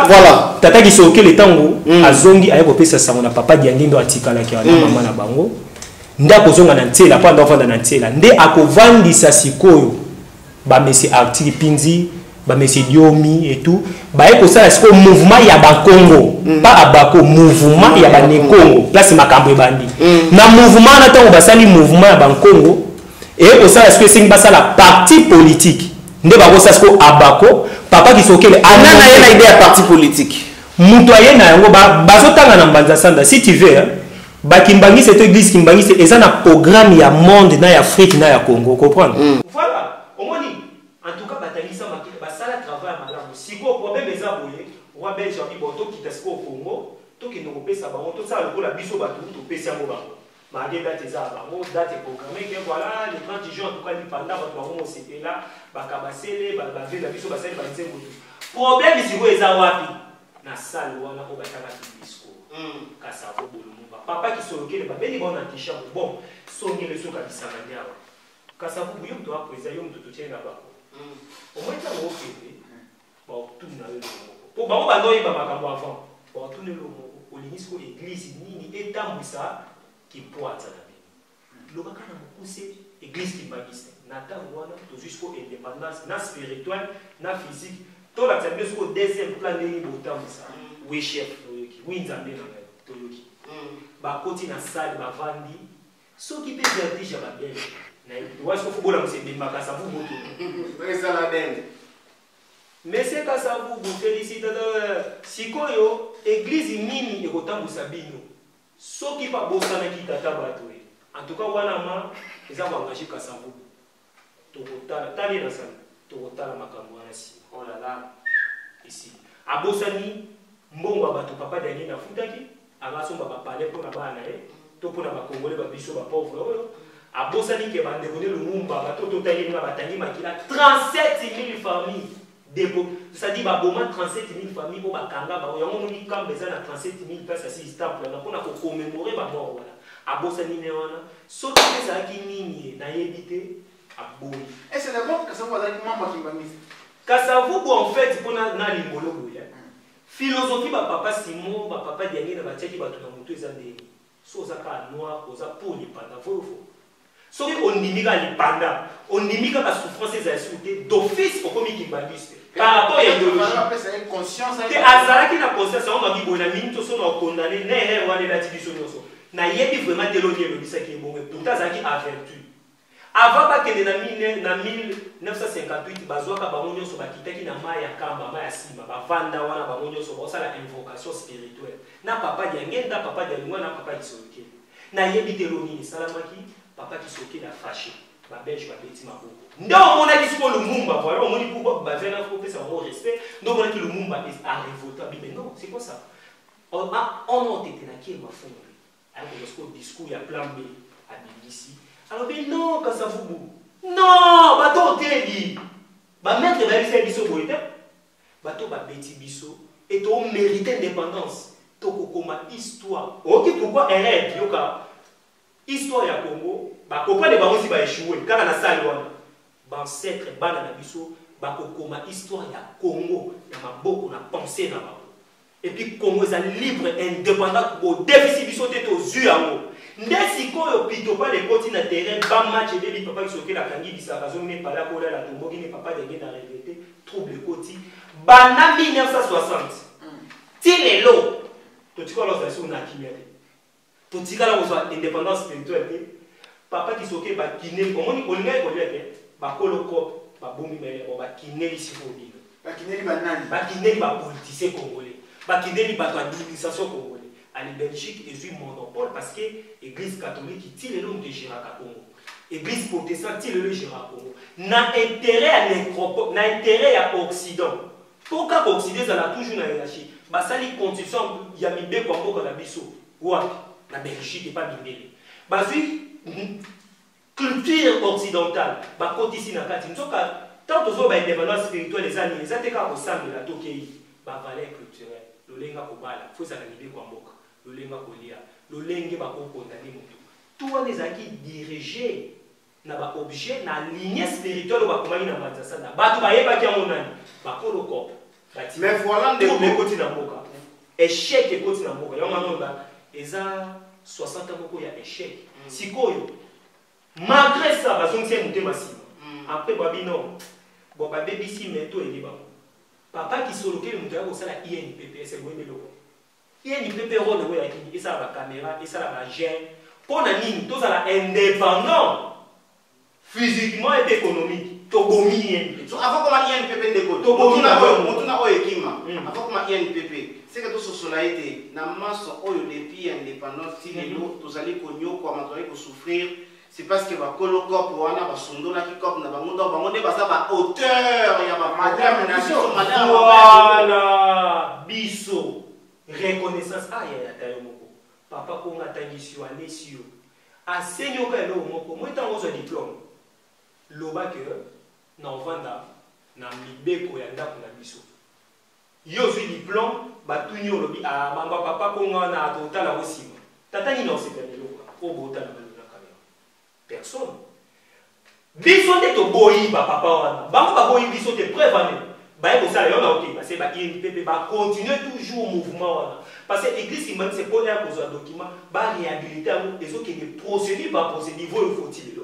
voilà tata ki sokele tango azongi ayeko pesa sango na papa diangindo atikala ki na mama na bango ndako zonga na ntela pa ndofanda na ntela nde akovandisa sikoyo ba mesi Arthur Pinzi ba mesi Diomi et tout ba eko sala siko mouvement ya ba Congo pas abako mouvement ya ba ne Congo place makambo ebandi na mouvement na tango basali mouvement ya ba Congo et eko sala siko singi basala parti politique nde ba kosa siko abako papa ki sokele anana yena idée ya parti politique muto ayena yango bazotanga na mbanza sanda si tu veux bakimbangi cette église kimbangi c'est eza na programme ya monde na ya Afrique na ya Congo comprendre voilà omoni en tout cas batangisa makile basala travail malamu siko problème eza boye roi belge abi boto kitesiko Congo to ki ndoko pesa bango to sala lokola biso batu to pesa yango bango ma date eza bango date programmée que voilà le 30 juin en tout cas ni pendant votre bango c'était là bakabasele bavela biso basali banze moto problème siko eza wapi na salle wana ko batanga discours kasavo bolumba papa ki solokele babeli bona tisha bon songele so kabisa mandiawa kasavo buyo mto hapo eza yo mto tochenga bako omweta mo kete ba tuna yo po ba ba ndoyi ba makambo avant ba tuna lo olinisko église nini etambisa ki poata na bi lokaka na mukuse église ki bagiste na tango wana to jusqu'au indépendance na spirituel na physique to la tsabe jusqu'au deuxième plan ni botambisa oui chef toyoki oui nzambe na toyoki ba koti na salle ba vandi so ki pe vertige ba belge na wasko fubola msebe makasa bu moto eza la bende mais c'est ka ça vous félicite sikoyo église nini ekotambusa bino so ki pa bosana ki tata bato en tout cas wana ma eza ba engager ka ça vous tokotala tali na sana tokotala makambo wana si oh là là ici abosani mbongo bato papa dernier na futaki agasomba ba parler pour na bana to pour na ba congolais ba biso ba pauvre oyo abosani ke bande kone lumumba bato to tali na batangi makila 37000 familles debo ça dit ba boma 37000 familles pour ba kanga ba yango moni kambeza na 37000 place asi stample na pour na ko commémorer ba mort wala abosani ne wana so que ça ki nini na yebite aboni et c'est d'abord que ça va avec maman Kimbangi Kasavu en fait pour na limbolo boya philosophie ba papa Simon ba papa Diangi na batiaki ba tuna mutu ezande so ozaka noir oza pour lipanda fo soki ondimika lipanda ondimika ba souffrance ezali sur te d'office okomi kimbaliste par rapport à idéologie conscience te azalaki na conscience yango maki boye na minute oso na okondane na erreur wana elati biso nyonso nayebi vraiment te eloni elobisaki ebongo pourtant azalaki avertu avant bakende na 1958 bazwaka bango nyonso bakitaki na mai ya kamba mai ya nsima bavanda wana bango nyonso baosala invocation spirituelle na papa diangenda papa dialingwa na papa kisoke nayebi te eloni esalamaki papa kisoke na fâché babelge babeti maboko nde omonaki siko lumumba voilà omoni mpo bavena kopesa bango respect nde omonaki lumumba arevolta bibe non c'est quoi ça on otetenaki emafungoli ayoko siko discours ya plan B abibisi alors bien non Kasavubu non bato oteli bametre bayebisa biso boye te bato babeti biso et to mérite indépendance tokokoma histoire oki pourquoi erreur yoka histoire ya Congo bakopane bango si baéchoué kaka na sali wana bancêtre bana na biso bakokoma histoire ya Congo ya maboko na pensée na bango et puis Congo est libre indépendant au déficit biso te tozwi yango nde sikoyo pito pa lekoti na terrain ba match ebebi papa kisoke la kangi bisaka zongi ne pala kola la tomboki ne papa de na regretter trouble koti bana 1960 ti lelo totika lo zaso na kimete totika la kozwa indépendance spirituelle papa kisoke ba kiné omoni olinga ko lete ba koloko ba bomi mele ba kiné sifobino ba kiné banani ba kiné ba politicien congolais ba kiné ba administration congolais à la Belgique et un monopole parce que l'église catholique tire le nom de Gérard Congo, l'église protestante tire le Gérard Congo. N'a intérêt à l'écropole, n'a intérêt à l'Occident. Pourquoi l'Occident ça a toujours une hiérarchie? Bah ça les constitutions il y a mis deux combos dans la biso. Ouais, la Belgique n'est pas bindée. Bah si culture occidentale, bah côté ici na kati, nous sommes tant aux autres indépendance spirituelle les années, les années quand on semble la Tokyo, bah valeur culturelle, le lenga kobala, faut ça la libérer quoi le lenga kolia, le lenga bako condamné mutu. Tout on les a qui dirigé na ba objet na lignée spirituelle ba komani na manzasa na ba tu ba yeba ki amonani ba ko le corps. Mais voilà de koti na moka. Échec et koti na moka. Yoma no ba eza 60 ans moko ya échec. Sikoyo malgré ça ba zontia muté masima. Après ba bino bo ba bebisi meto eliba. Papa qui soloke mutu ya ko sala INPP c'est ngwende loko. INPP rôle we yakini esa ba caméra esa ba gêne pour na nini tous la indépendant physiquement et économique to bomi INPP. So avant comment INPP ndeko to bomi na o ekima avant comment INPP c'est que to société na maso oyo depuis indépendance ti lelo tozali konyoko amatoi ko souffrir c'est parce que ba kolokop wana ba sondola ki kop na bango donc bango nde basa ba auteur ya ba madame na biso madame voilà biso reconnaissance ya tayo moko papa ko ngatangisio alesio asenyo ka elo moko mo tango zo diplôme loba que na ovanda na mibeko ya ndako na biso yo zo diplôme batuni olobi a mamba papa ko ngana totala osima tata ni no sepele loka o botala na kamera personne biso te to boyi ba papa wana bango ba boyi biso te preuve bah pour ça, ok, parce que bah INPP va continuer toujours au mouvement parce que l'église qui c'est pour un document, bah réhabiliter les autres qui des procédures, bah procédure faut-il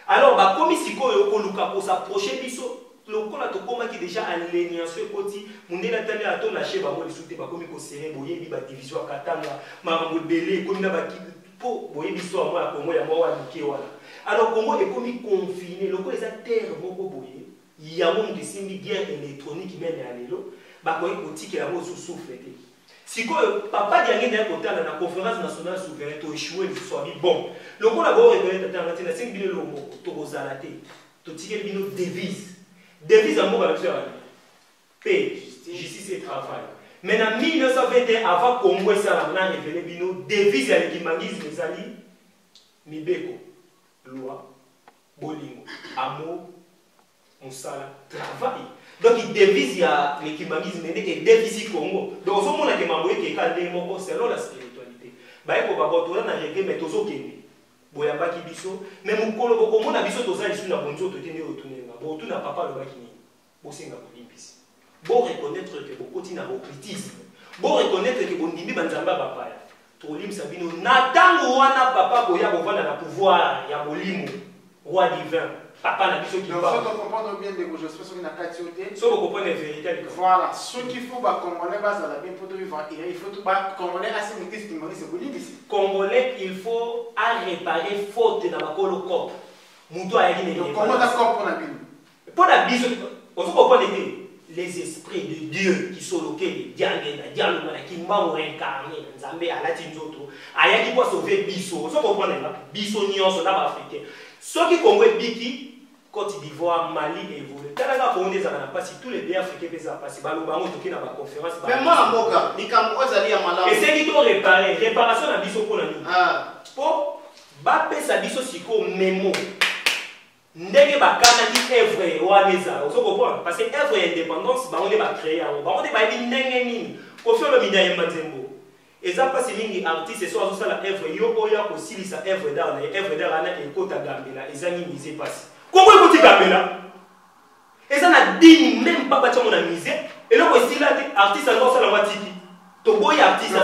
alors bah comme ici quoi pour s'approcher biso le coup là comment qui déjà alliance côté mon délai d'aller à ton lâcher bah moi les soutenir bah comme il faut serrer boyer bi bah division à katanga marambo belé comme na bah qui pour boyer biso à moi la Congo ya moi wa niké wala alors Congo est comme confiné le coup les terre beaucoup boyer il y a un de ces guerre électronique qui mène à l'élo, bah quoi il faut la mot sous souffle. Si quoi papa dernier d'un côté dans la conférence nationale souveraine, tu échoué, tu sois bon. Le coup là-bas reconnaît ta tante, 5 000 euros, tu as zalaté, tu tiens une devise, devise en mot à la paix, justice et travail. Mais en 1921, avant Congo et ça l'a révélé bino devise à l'équimangisme des alliés, mibeko, loi, bolingo, amour. Moussala, travail. Donc il devise l'équimangisme et déficit Congo. Donc au moment où il y a des mots selon la spiritualité. Bah il faut pas retourner dans la règle mais toujours qu'il boyamba qui biso mais mon colo comment on a biso tous les na bonzo to tenir retourner na bon tout na papa le bakini. Bo singa ko limpisi. Bon reconnaître que beaucoup tina au critisme. Bon reconnaître que bon ndimbi banzamba bapaya. tolim sabino na tango wana papa koya kovanda na pouvoir ya molimo roi divin papa na biso qui va. Donc faut comprendre bien de je pense qu'on a catioté. So vous comprenez la vérité. Voilà, ce qu'il faut ba congolais base à la bien pour vivre il faut tout ba congolais assez métis qui mari c'est bolimi ici. Congolais il faut à réparer faute na bakolo cop. Muto ayaki ne. Donc comment d'accord pour la bino. Pour la biso on se comprend les esprits de Dieu qui sont locaux, Diangena, Dialumana, qui m'ont réincarné, Nzambe, à la Tinzoto, ayaki pour sauver Bisso, on se comprend Bisso Nyon, son âme africain. Ceux qui comprennent Biki, Côte d'Ivoire, Mali et vous. Talaga pour des années passées, tous les pays africains peuvent passer. Balobango toqué dans la conférence. Mais moi, Moka, ni Kambo Zali à Malawi. Et c'est qui doit réparer, réparation à Bisso pour la nuit. Pour Bappé sa Bisso Siko Memo. Ndenge bakanaki œuvre waneza ozo comprendre parce que œuvre indépendance ba on ba créer ba on ba bi ndenge nini ko faire le mida yemba nzembo eza pas mingi artiste so azo sala œuvre yo oya ko silisa œuvre d'art na œuvre d'art na ekota gambela eza nini mise passe comment ekoti gambela eza na dini même pas bacha mona mise et là ko sila artiste ndo sala watiki to boy artiste ça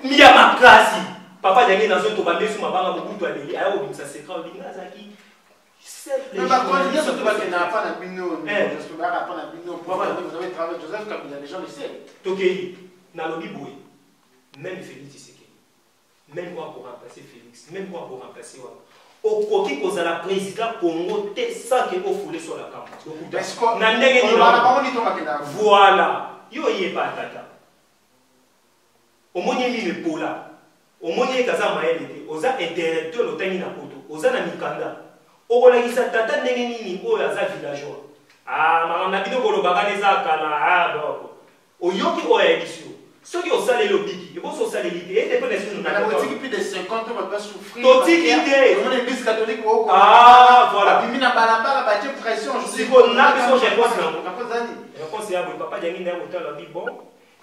miya makasi papa jangi na zo to bande su mabanga mobutu aleli ayo bimisa secret binga zaki. Mais par contre, il y a surtout qu'il n'y a pas de bino. Je ne peux pas apprendre à bino. Vous avez travaillé Joseph Kabila, les gens le savent. Tokei, Nalobi Boé, même Félix Tshisekedi, même moi pour remplacer Félix, même moi pour remplacer Wang. Au coquille qu'on a la président Congo, sans qu'il faut fouler sur la campagne. Est-ce qu'on a voilà. Yo y est pas tata. Au moins il y a mis le pola. Au moins il y a Kaza Maël, aux intellectuels, au Tani Napoto, aux Anamikanda. Okolakisa tata ndenge nini oyo aza villageois makambo na bino kolobaka eza kala boko oyoki oyo ayebisi yo soki osaleli obiki ebosi osaleli te ete mpe naotiki plus de 50 ans bato souffrir totiki te omona église catholique oko voilà bimi na balabala batie pression siko na biso réponse nango réponse ya boye papa jangi naye kotala bi bon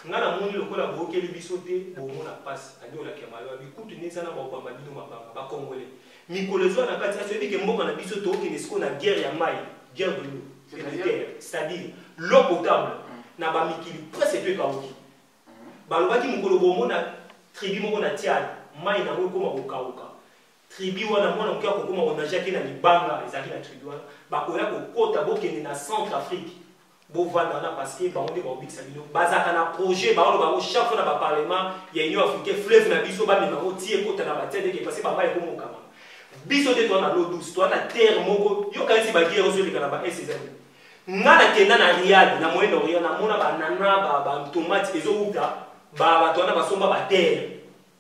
nga namoni lokola bookeli biso te bomona mpasi aliolaki ya maloba bikutu nde eza na babamba bino mabanga bakongole mikolo ezwa na kati asoyebi ke mboka na biso tookende sikoyo na guerre ya mai guerre de l'eau de terre c'est-à-dire l'eau potable na bamikili presque to ekauki balobaki mokolo bomona tribu moko na tiane mai nango ekoma kokauka tribu wana mwana moke akokoma konajaki na libanga ezalaki na tribu wana bakoya kokota bokende na centre afrique bovanda wana parce que bango nde baobikisa bino bazalaka na projet baolo bango chaque fois na baparlement ya union africaine fleuve na biso bamema bango tie ekota na batia ndenge parce que bamai ekomokama biso te toa na l'eau douce toa na terre moko yokanisi baguerre ozoleka na ba-SSM nga nakenda na riad na moyen orient namona banana batomate ezowuta bato wana basomba baterre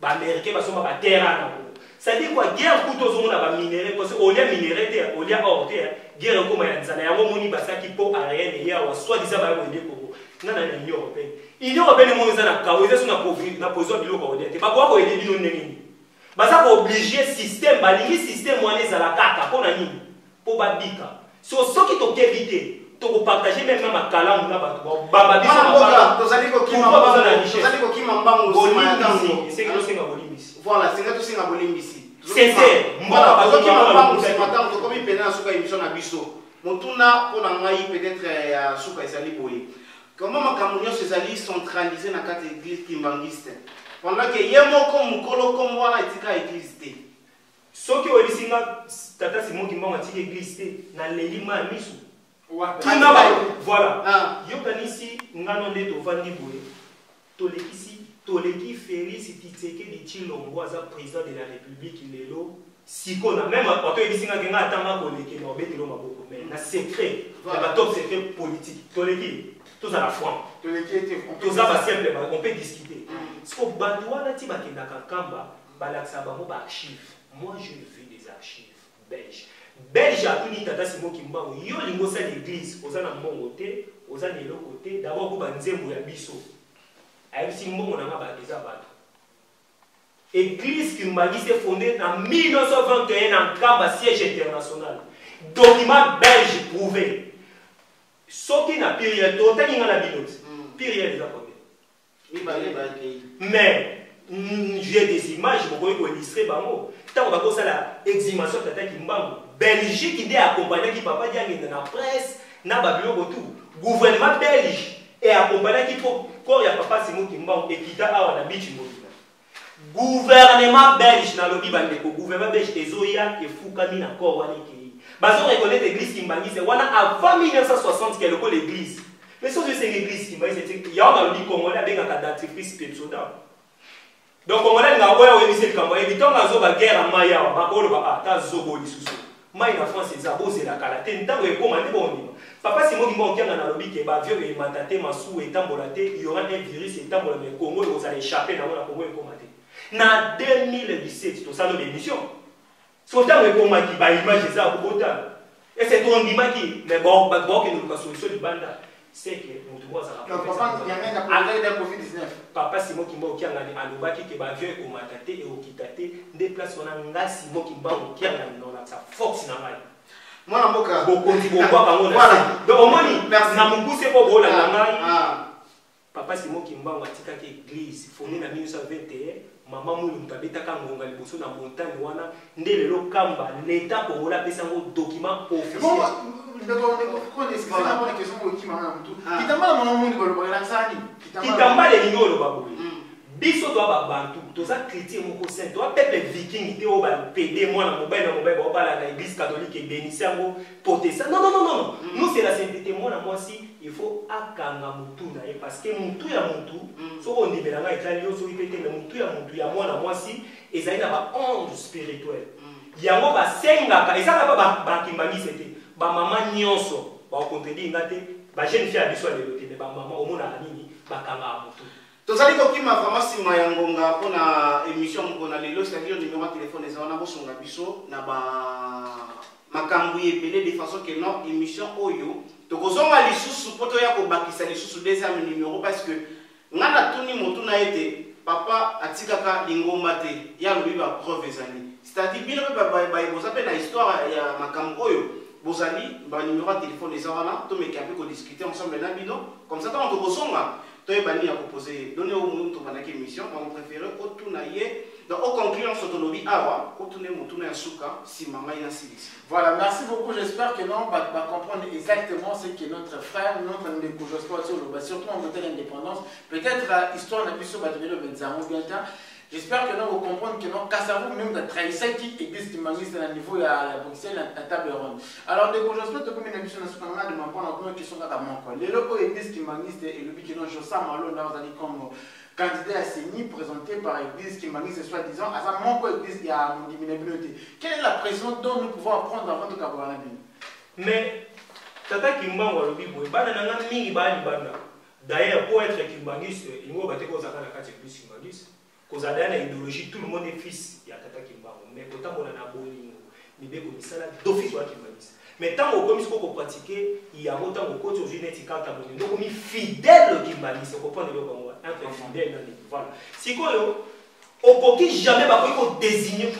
baaméricain basomba baterre ana c'est-à-dire quoi guerre kuta ozomona baminere parce que olia minere te olia or te guerre ekoma ya nzala yango moni basaki po aérienne eyawa soi-disant bayakoyede kongo nga na union européenne union européenne moko eza na kao eza so na position biloko olia te bakoka koyede bino ndenge nini baza obligé système balingi système wana ezala kaka mpona nini mpo babika soki tokebi te tokopartage même makalamu na bato baba biso tozali kokima mbango osenga bolimbisi voilà senga tosenga bolimbisi sincere mboka bazokima mbango nsima tokomi pene na suka émission na biso motuna mpona ngai peut-être ya suka ezali boye comment makambo nyonso ezali centralisé na kati église kimbangiste pendant que ye moko mokolo kombo wana etika église te soki oyebisi nga tata simon kimbango atika église te na lelima ya miso voilà yokanisi ngano nde tovandi boye toleki Félix Tshisekedi Tshilombo aza président de la république lelo siko na même bato oyebisi nga kenga atanga koleke na obetelo maboko mais na secret na batop secret politique toleki tozala franc toza basimple on peut discuter siko bato wana ti bakendaka nkamba balakisa bango baarchive moi je vu des archives belge atuni tata simon kimbango yo lingo osala église oza na mbongo te oza na eloko te d'abord ko banzembo ya biso ayebisi mbongo nanga eza bato église kimbangiste fondée en 1921 na nkamba siège international document belge prouvé soki na piriel totangi nga na bino te piriel eza combien mais j'ai des images bokoki koillustre bango ntango bakosala exhumation tata kimbango belgique nde accompagnaki papa diangenda na presse na babiloko tu gouvernement belge e accompagnaki po corps ya papa simon kimbango ekita awa na bichi mobila Gouvernement belge na lobi bandeko gouvernement belge ezoya efukami na corps wana ekei bazo reconnaître l'église Kimbangi c'est wana avant 1960 que l'école l'église mais si c'est l'église Kimbangi c'est ya na lobi congolais abengaka dentifrice pepsoda donc congolais nga oya oyebisi likambo ebitonga azo ba guerre maya bakolo ba ata zobo lisusu mai na France eza bozela kala te ntango ekoma ndi bondima papa simo kimba okianga na lobi ke ba vieux et matate masu etambola te il y aura un virus etambola mais Congo vous allez échapper na Congo ekoma te na 2017 to salo d'émission so tango ekomaki ba image za kubota et c'est ton dimaki mais bon que nous ka solution du banda c'est que nous devons ça papa il y a même la pandémie de Covid-19 papa simo kimba okianga ni alobaki ke ba vieux ekomata te et okitate des places on a ngasi mo kimba okianga ni na sa force na ngai Moi, Mboka. Donc, au moins, na munguse ko bola na ngai. Papa Simon Kimbangu atika ki église fondée en 1921. Maman Moulou Mtabetaka ngonga liboso na montagne wana ndele lo kamba l'état congolais pesa ngo document officiel. Kitamba le ngolo baboui. Biso to ba bantu toza chrétien moko saint to peuple viking te o ba pédé moi na mobile ba bala na église catholique et bénissango protestant non nous c'est la sainteté moi na moi si il faut akanga mutu na e parce que mutu ya mutu so on libéra nga etali yo so ipete na mutu ya moi na moi si ezali na ba onde spirituel yango ba sengaka ezaka ba Kimbangi c'était ba mama nyonso ba contredire ngate ba jeune fille abiso le te ba mama omona nini ba kanga mutu. Tozali kokima vraiment sima ya ngonga pona émission moko na lelo c'est-à-dire numéro de téléphone ezana bosonga biso na ba makambu ebele de façon que non émission oyo tokozonga lisusu poto ya kobakisa lisusu deuxième numéro parce que ngana tuni motu na ete papa atikaka lingomba te ya lobi ba preuve ezali c'est-à-dire bino ba bozape na histoire ya makambu oyo bozali ba numéro de téléphone ezana to mekapi ko discuter ensemble na bino comme ça tant tokozonga toi bani a proposé donner au monde ton banaki émission on préfère otunaye donc au conclure autonomie awa otuné mutuna ya suka si mama ina silisi. Voilà, merci beaucoup. J'espère que non va comprendre exactement ce que notre frère notre ndeko Jospin sur le surtout en côté l'indépendance peut-être histoire na biso ba develo benzamo bien temps. J'espère que non vous comprendre que non Kassavou même de trahir qui église Kimbangi c'est à niveau à Bruxelles à table ronde. Alors ndeko Jospin to comme une émission na suka na de m'apprendre une question kaka moko. Le loco église Kimbangi c'est et le but que non Josa Malo là vous allez comme candidat à CENI présenté par l'église Kimbangi, c'est soi-disant, à sa manque l'église, il y a une communauté. Quelle est la pression dont nous pouvons apprendre avant de Kabola? Mais, Tata Kimbangu a l'objet, d'ailleurs, pour être Kimbangiste, il faut battre aux affaires de la catégorie Kimbangiste. Cause à la idéologie, tout le monde est fils, il y a Tata Kimbangu. Mais autant qu'on a aboli, il y a comme ça, d'office soit Kimbangiste. Mais tant qu'on commence à pratiquer, il y a autant de côté aux génétiques à Tabouin. Donc, on est fidèle au Kimbangiste, c'est comprendre le Congo. Infidèle, voilà. Si quoi, on ne peut jamais désigner.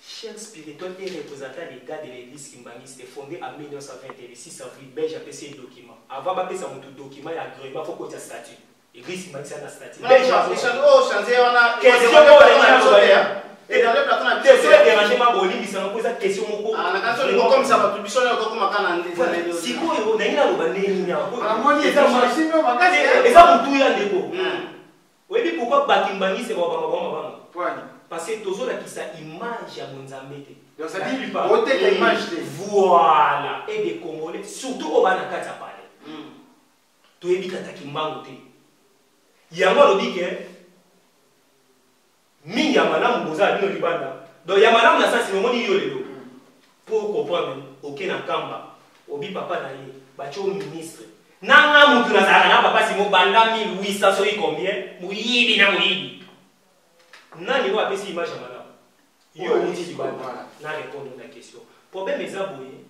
Chef spirituel et représentant des gars de l'église Kimbangi, c'était fondé en 1921, le 6 avril, Belge a fait un document. Avant de faire un document, il y a un agrément, il faut qu'il y ait un statut. L'église Kimbangi, c'est un statut. Belge a fait un question. Et dans le plateau, on a dit que c'est dérangement pour lui, ça me pose la question. Ah, la question, comme ça, va tout bisonner encore comme un si quoi, on a une autre et ça, on tout y a dépôt. Oui, pourquoi Bakimbangi, c'est bon. Parce que toujours là qui sa image à Monzambete. Donc ça dit pas. L'image. Voilà. Et des Congolais, surtout au Banaka ça parle. Tu évites à Kimbangu. Il y a moi le dit que mi Yamanam Boza Bino Libanda. Donc Yamanam na ça c'est le monde yolelo. Pour comprendre, ok na Kamba, obi papa na ye, bacho ministre. Nanga mutu na zara na papa si mo banda 1800 so combien? Muyibi na muyibi. Nani wa pesi image ya madame. Yo uti libanda na répondre à la question. Problème est aboyé.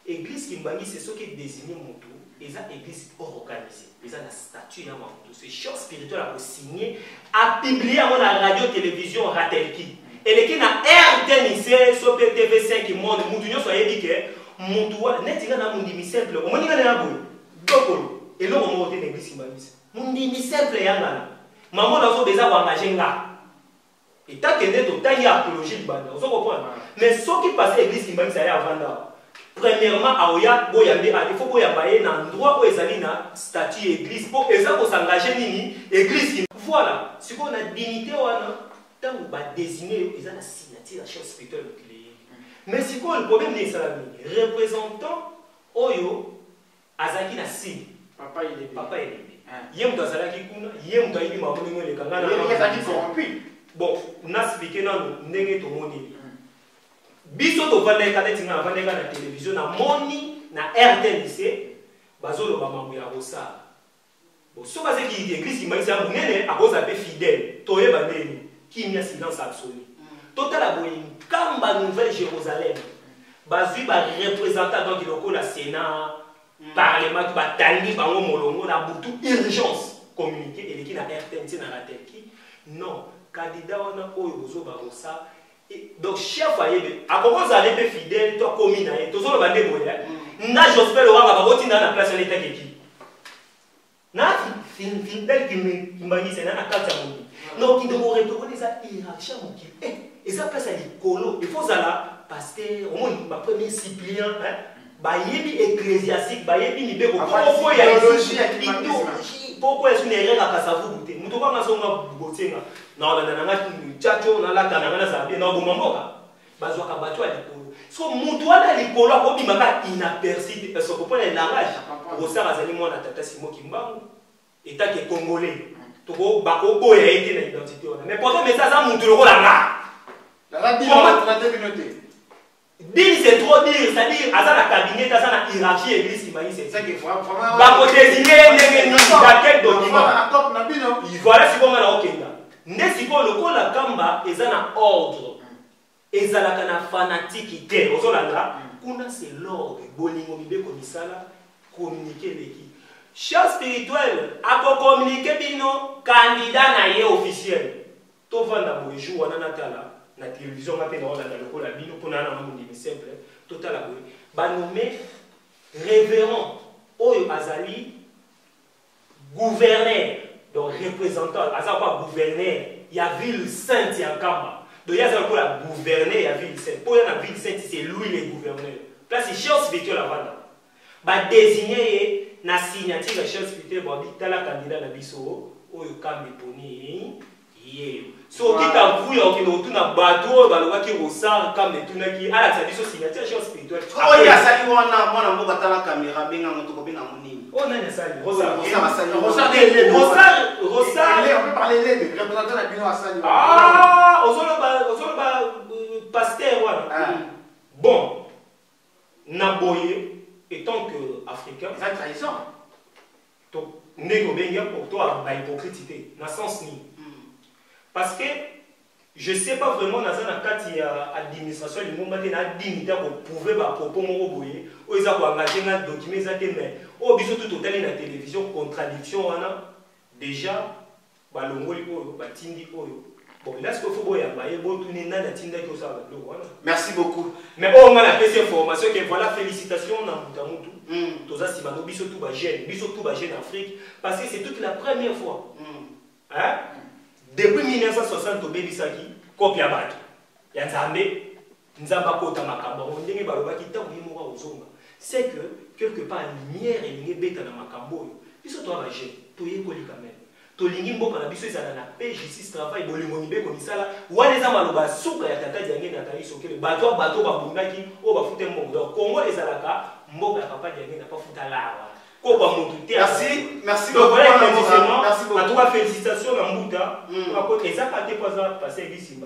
Église Kimbangi c'est ce qui désigne mutu, et ça église organisée. Ils ont la statue dans mon c'est choc spirituel à signer, à publier à la radio télévision Ratelki. Et les qui na RTNC, sur TV5 qui monte, Moudunio soit dit que Moudua, net il y a un monde simple. Au moins il y a un bout. Dokolo. Et là on monte l'église Kimbangi. Monde simple yanga. Maman n'a pas besoin d'engager là. Et tant que net au temps il y a apologie de bande. On se comprend. Mais ce qui passe l'église Kimbangi ça y a avant là. Premièrement, aoya boyambe il faut boyamba un endroit où ezali na statut église pour eza ko s'engager nini église. Voilà, ce qu'on a dignité wana tant ou ba désigner eza na signature la chef spirituel clé. Mais si quoi le problème n'est ça représentant oyo azaki na signe papa il est yem to azalaki kuna yem to ayibi mabolingo le kanga na bon na expliquer nanu ndenge to moni biso to vanda ka netinga na vanda na télévision na moni na RTNC bazolo ba mambo ya rosa bon so baze ki église maïsa munene akoza pe fidèle to yeba ndeni qui mia silence absolu total boyi kamba nouvelle Jérusalem bazui ba représentant donc le la Sénat parlement qui va tali bango molongo na butu urgence communiquer et qui na RTNC na la Turquie non candidat on oyo zo ba rosa donc chef ayebe akokoza aller pe fidèle to komi na ye to zo ba ndebo ya na Jospel Oranga ba kotinda na place l'état qui na fidèle qui mbani c'est na kata mondi donc il doit retourner ça hiérarchie moki et ça place à l'écolo il faut ça là pasteur au moins ma premier cyprien hein ba yebi ecclésiastique ba yebi ni beko pourquoi ya idéologie pourquoi est-ce une erreur à kasavu bouté muto ba ngasonga botenga na la na ngati chacho na la kana na zabe na bo mamboka bazwa ka batu à l'écolo so muto ala l'écolo ko bima ka inaperçu parce que pour le langage au sara zali mwana tata Simo Kimbangu état que congolais to ko ba ko boya été na identité ona mais pourtant mais ça muto le langa la radio on a 30 minutes. Dire c'est trop dire, c'est-à-dire à la cabinet, à la hiérarchie église qui m'a dit c'est ça qu'il faut. Va pour désigner dans quel document. Voilà ce qu'on a au Kenya. N'est-ce pas le coup la Kamba est un ordre. Et ça la kana fanatique qui est. Aux Olanda, kuna c'est l'ordre. Bolingo bibe komisala communiquer l'équipe. Chef spirituel, à communiquer bino candidat na ye officiel. To vanda boyjou wana natala. La télévision m'a fait la bino pour na monde simple total aboy ba nommé révérend oyo azali gouverneur donc représentant aza pas gouverneur ya ville sainte ya Kamba donc ya za la gouverneur ya ville sainte pour la ville sainte c'est lui le gouverneur place chef spirituel avant ba désigner na signature la chef spirituel ba bitala candidat na biso oyo Kambi poni yé so qui t'a voulu en kino tuna bateau baloba ki rosar comme tuna ki ala ça biso signature chef spirituel oh ya sali wana mwana mboka tala caméra benga moto ko benga monini oh nani sali rosar rosar on peut parler les représentant la bino asali ah ozolo ba pasteur voilà bon naboye étant que africain ça trahison to nego benga pour toi ba hypocrite na sens ni parce que je ne sais pas vraiment dans l'administration du monde qui a dignité pour prouver par propos mon boyer ou ils ont engagé un document mais au biso tout total la télévision contradiction on a déjà balongo liko batindi oyo bon là ce qu'il faut boyer baye bon tourner na tinda ko ça voilà merci beaucoup mais on a la petite information que voilà félicitations na mutamutu toza sibano biso tout ba jeune Afrique parce que c'est toute la première fois hein. Depuis 1960, Obébisaki, copia bato. Ya Nzambe, Nzamba kota makambo, ndenge baloba ki tango yimura ozonga. C'est que quelque part lumière et lingi beta na makambo. Biso to abaje, to yekoli quand même. To lingi mboka na biso ezala na paix, justice, travail, bolingo nibe ko misala. Wana eza maloba suka ya tata Diange na tali sokele. Bato babundaki o bafute mbongo. Donc Congo ezalaka mboka ya papa Diange na pa futa lawa. Merci beaucoup. En tout cas, félicitations à Mbouta. Et ça, pas passé ici,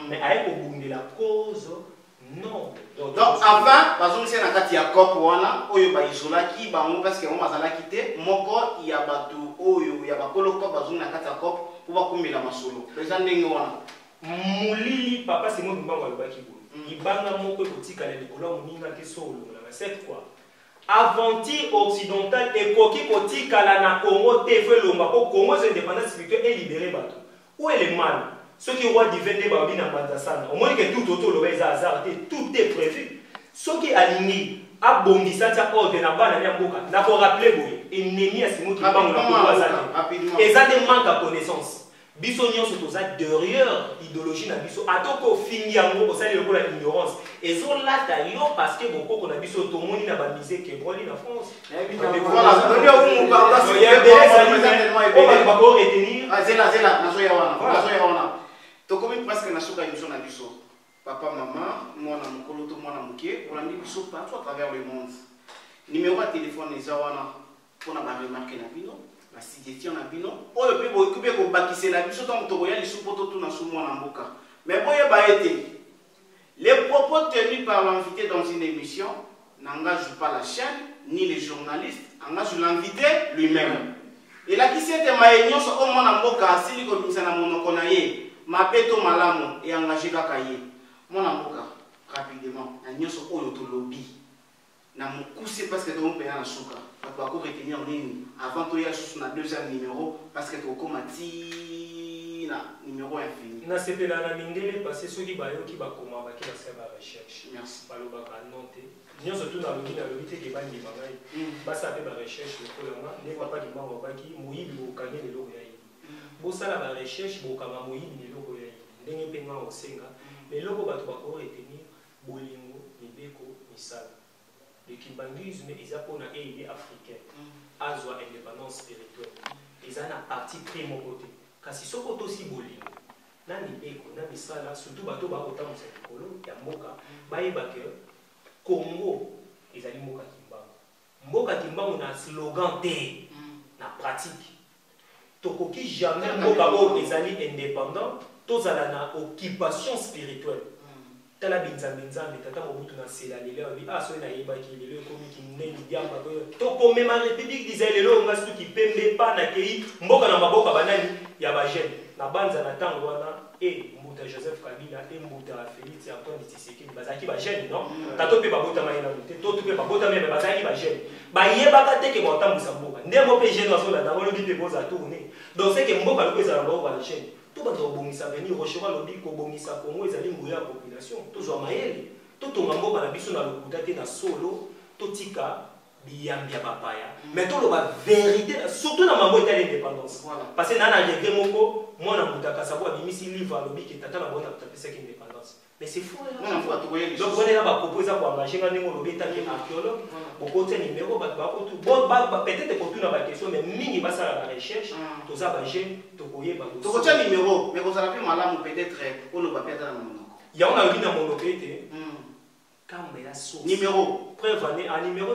mais avec au bout de la cause, non. Donc, avant, par exemple, si on a dit à Cop, on a isolé qui, parce qu'on a quitté, moko, il y a bateau, il y a bakolo Cop, on a dit à Cop, pour voir combien la masolo. Les gens n'ont pas. Mouli, papa, c'est moi qui m'a dit. Il banga moko petit calé de couleur, on a dit solo. C'est quoi? Aventure occidentale et koki koti kala na Congo te fait lomba ko Congo c'est indépendance spirituelle et libéré bato où est le mal ceux qui roi divin de babi na banzasana au moins que tout autour le va hasard tout est prévu ceux qui aligné a bondisa tia ordre na bana ya mboka na ko rappeler boy ennemi à Simo Kimbangu na ko azali et ça demande de connaissance biso nyonso toza derrière idéologie na biso atoko fingi yango osali lokola ignorance ezolata yo parce que bokoko na biso tomoni na bamise kebroli na France bako retenir tokomi presque na suka émission na biso papa mama mwana mokolo to mwana moke olandi biso partout à travers le monde numéro ya téléphone eza wana mpona baremarke na bino suggestion na bino oyo pe bokupe ko bakisela biso tant to koya lisu poto tout na sou mwana mboka mais boyeba ete les propos tenus par l'invité dans une émission n'engagent pas la chaîne ni les journalistes, engagent l'invité lui-même. Et là qui s'est maïnion so o mwana mboka asili ko bimisa na monoko na ye mapeto malamu et engagé kaka ye mwana mboka rapidement na nyonso oyo to lobby na mokuse parce que to mo pena na suka va retenir nini avant to ya sous na deuxième numéro parce que to komati na numéro infini na sepela na mindele parce soki bayo ki bakoma ba ki basala ba recherche merci baloba ka noter nyonso tout na lobi te ke bandi bangai basa pe ba recherche lokola nga ne papa di mama baki moyibi okanye lelo ya yi bosala ba recherche bokama moyibi lelo ya yi ndenge pe nga osenga lelo bato bako retenir bolingo mibeko misala le kimbangisme eza pona aider africain azwa indépendance spirituelle eza na partie primo côté kasi soko to si bolingo na mibeko na misala surtout bato bakotambusa likolo ya mboka bayeba ke Congo ezali mboka kimbangu na slogan te na pratique tokoki jamais mboka oyo ezali indépendant tozala na occupation spirituelle tala binzambe tata mobutu na sela lelo abi so na yebaki lelo ekomi kineni diamba tokomema république d'Israël lelo nga suki pembe pa na kei mboka na maboka banani ya bajene na banza na tango wana mbuta Joseph Kabila mbuta Félix Antoine Tshisekedi bazaki bajene non tato pe babota mayena mute to pe babota meme bazaki bajene bayebaka te ke batambusa mboka ndemo pe jeune asola na bolobi pe boza tourner donc c'est que mboka loko ezala ba bajene tout le monde a venir Rochera lobby ko bongisa Congo ezali nguya population tozwa mayele totonga mboka na biso na lokuta te na solo totika biyambia bapaya mais to loba vérité surtout na mambo etali indépendance parce que nana regret moko mwana mutaka sabo abimisi livre lobby ke tata na bona kutapesa ki indépendance mais c'est fou là donc on est là ba proposer pour engager nga ndingo lobby etali archéologue beaucoup de numéro ba tout bon peut-être pour tout na ba question mais mingi basa la recherche toza ba jeune to koyeba to kotia numéro mais ko sala pe malamu peut-être on ne va pas être dans mon nom ya on a vu dans mon localité numéro preuve numéro numéro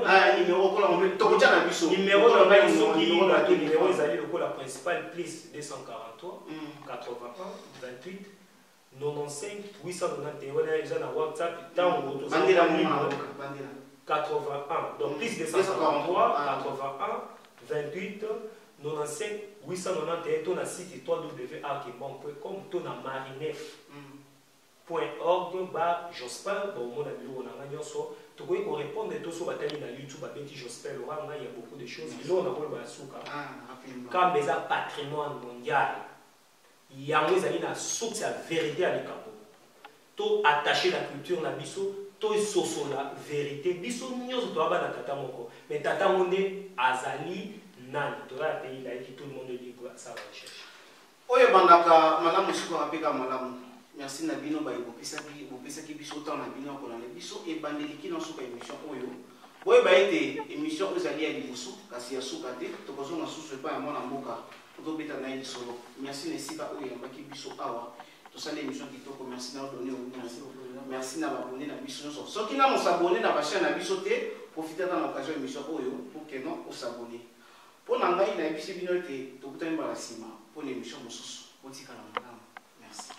numéro numéro ezali lokola principal plus 243 81 28 95 891 wana eza na WhatsApp tango tozala 81 donc plus 243 81 28 95 891 to na site www.arkebon.com to na marinef.org bar Jospin bon mon ami on a nyonso to ko répondre to so batali na YouTube abeti Jospin Laurent il y a beaucoup de choses là on a ko ba suka comme les patrimoine mondial yango ezali na source ya vérité à likambo to attacher la culture na biso to soso la vérité biso nyonso to abana tata moko mais tata monde azali nani to la pays là qui tout le monde libre ça va chercher oyo bandaka malamu siko apeka malamu merci na bino ba bopesaki biso temps na bino ko na biso e bandeliki na suka émission oyo boye ba ete émission ezali ya liboso kasi ya suka te to kozo na susu pa ya mwana mboka to beta na ile solo merci na sika oyo mbaki biso awa to sala émission kitoko merci na donner merci na abonné na biso nyonso soki na s'abonner na ba chaîne na biso te profiter dans l'occasion émission oyo pour que non o s'abonner pour na ngai na biso bino te to kutani ba la sima pour l'émission mosusu otika na malamu merci.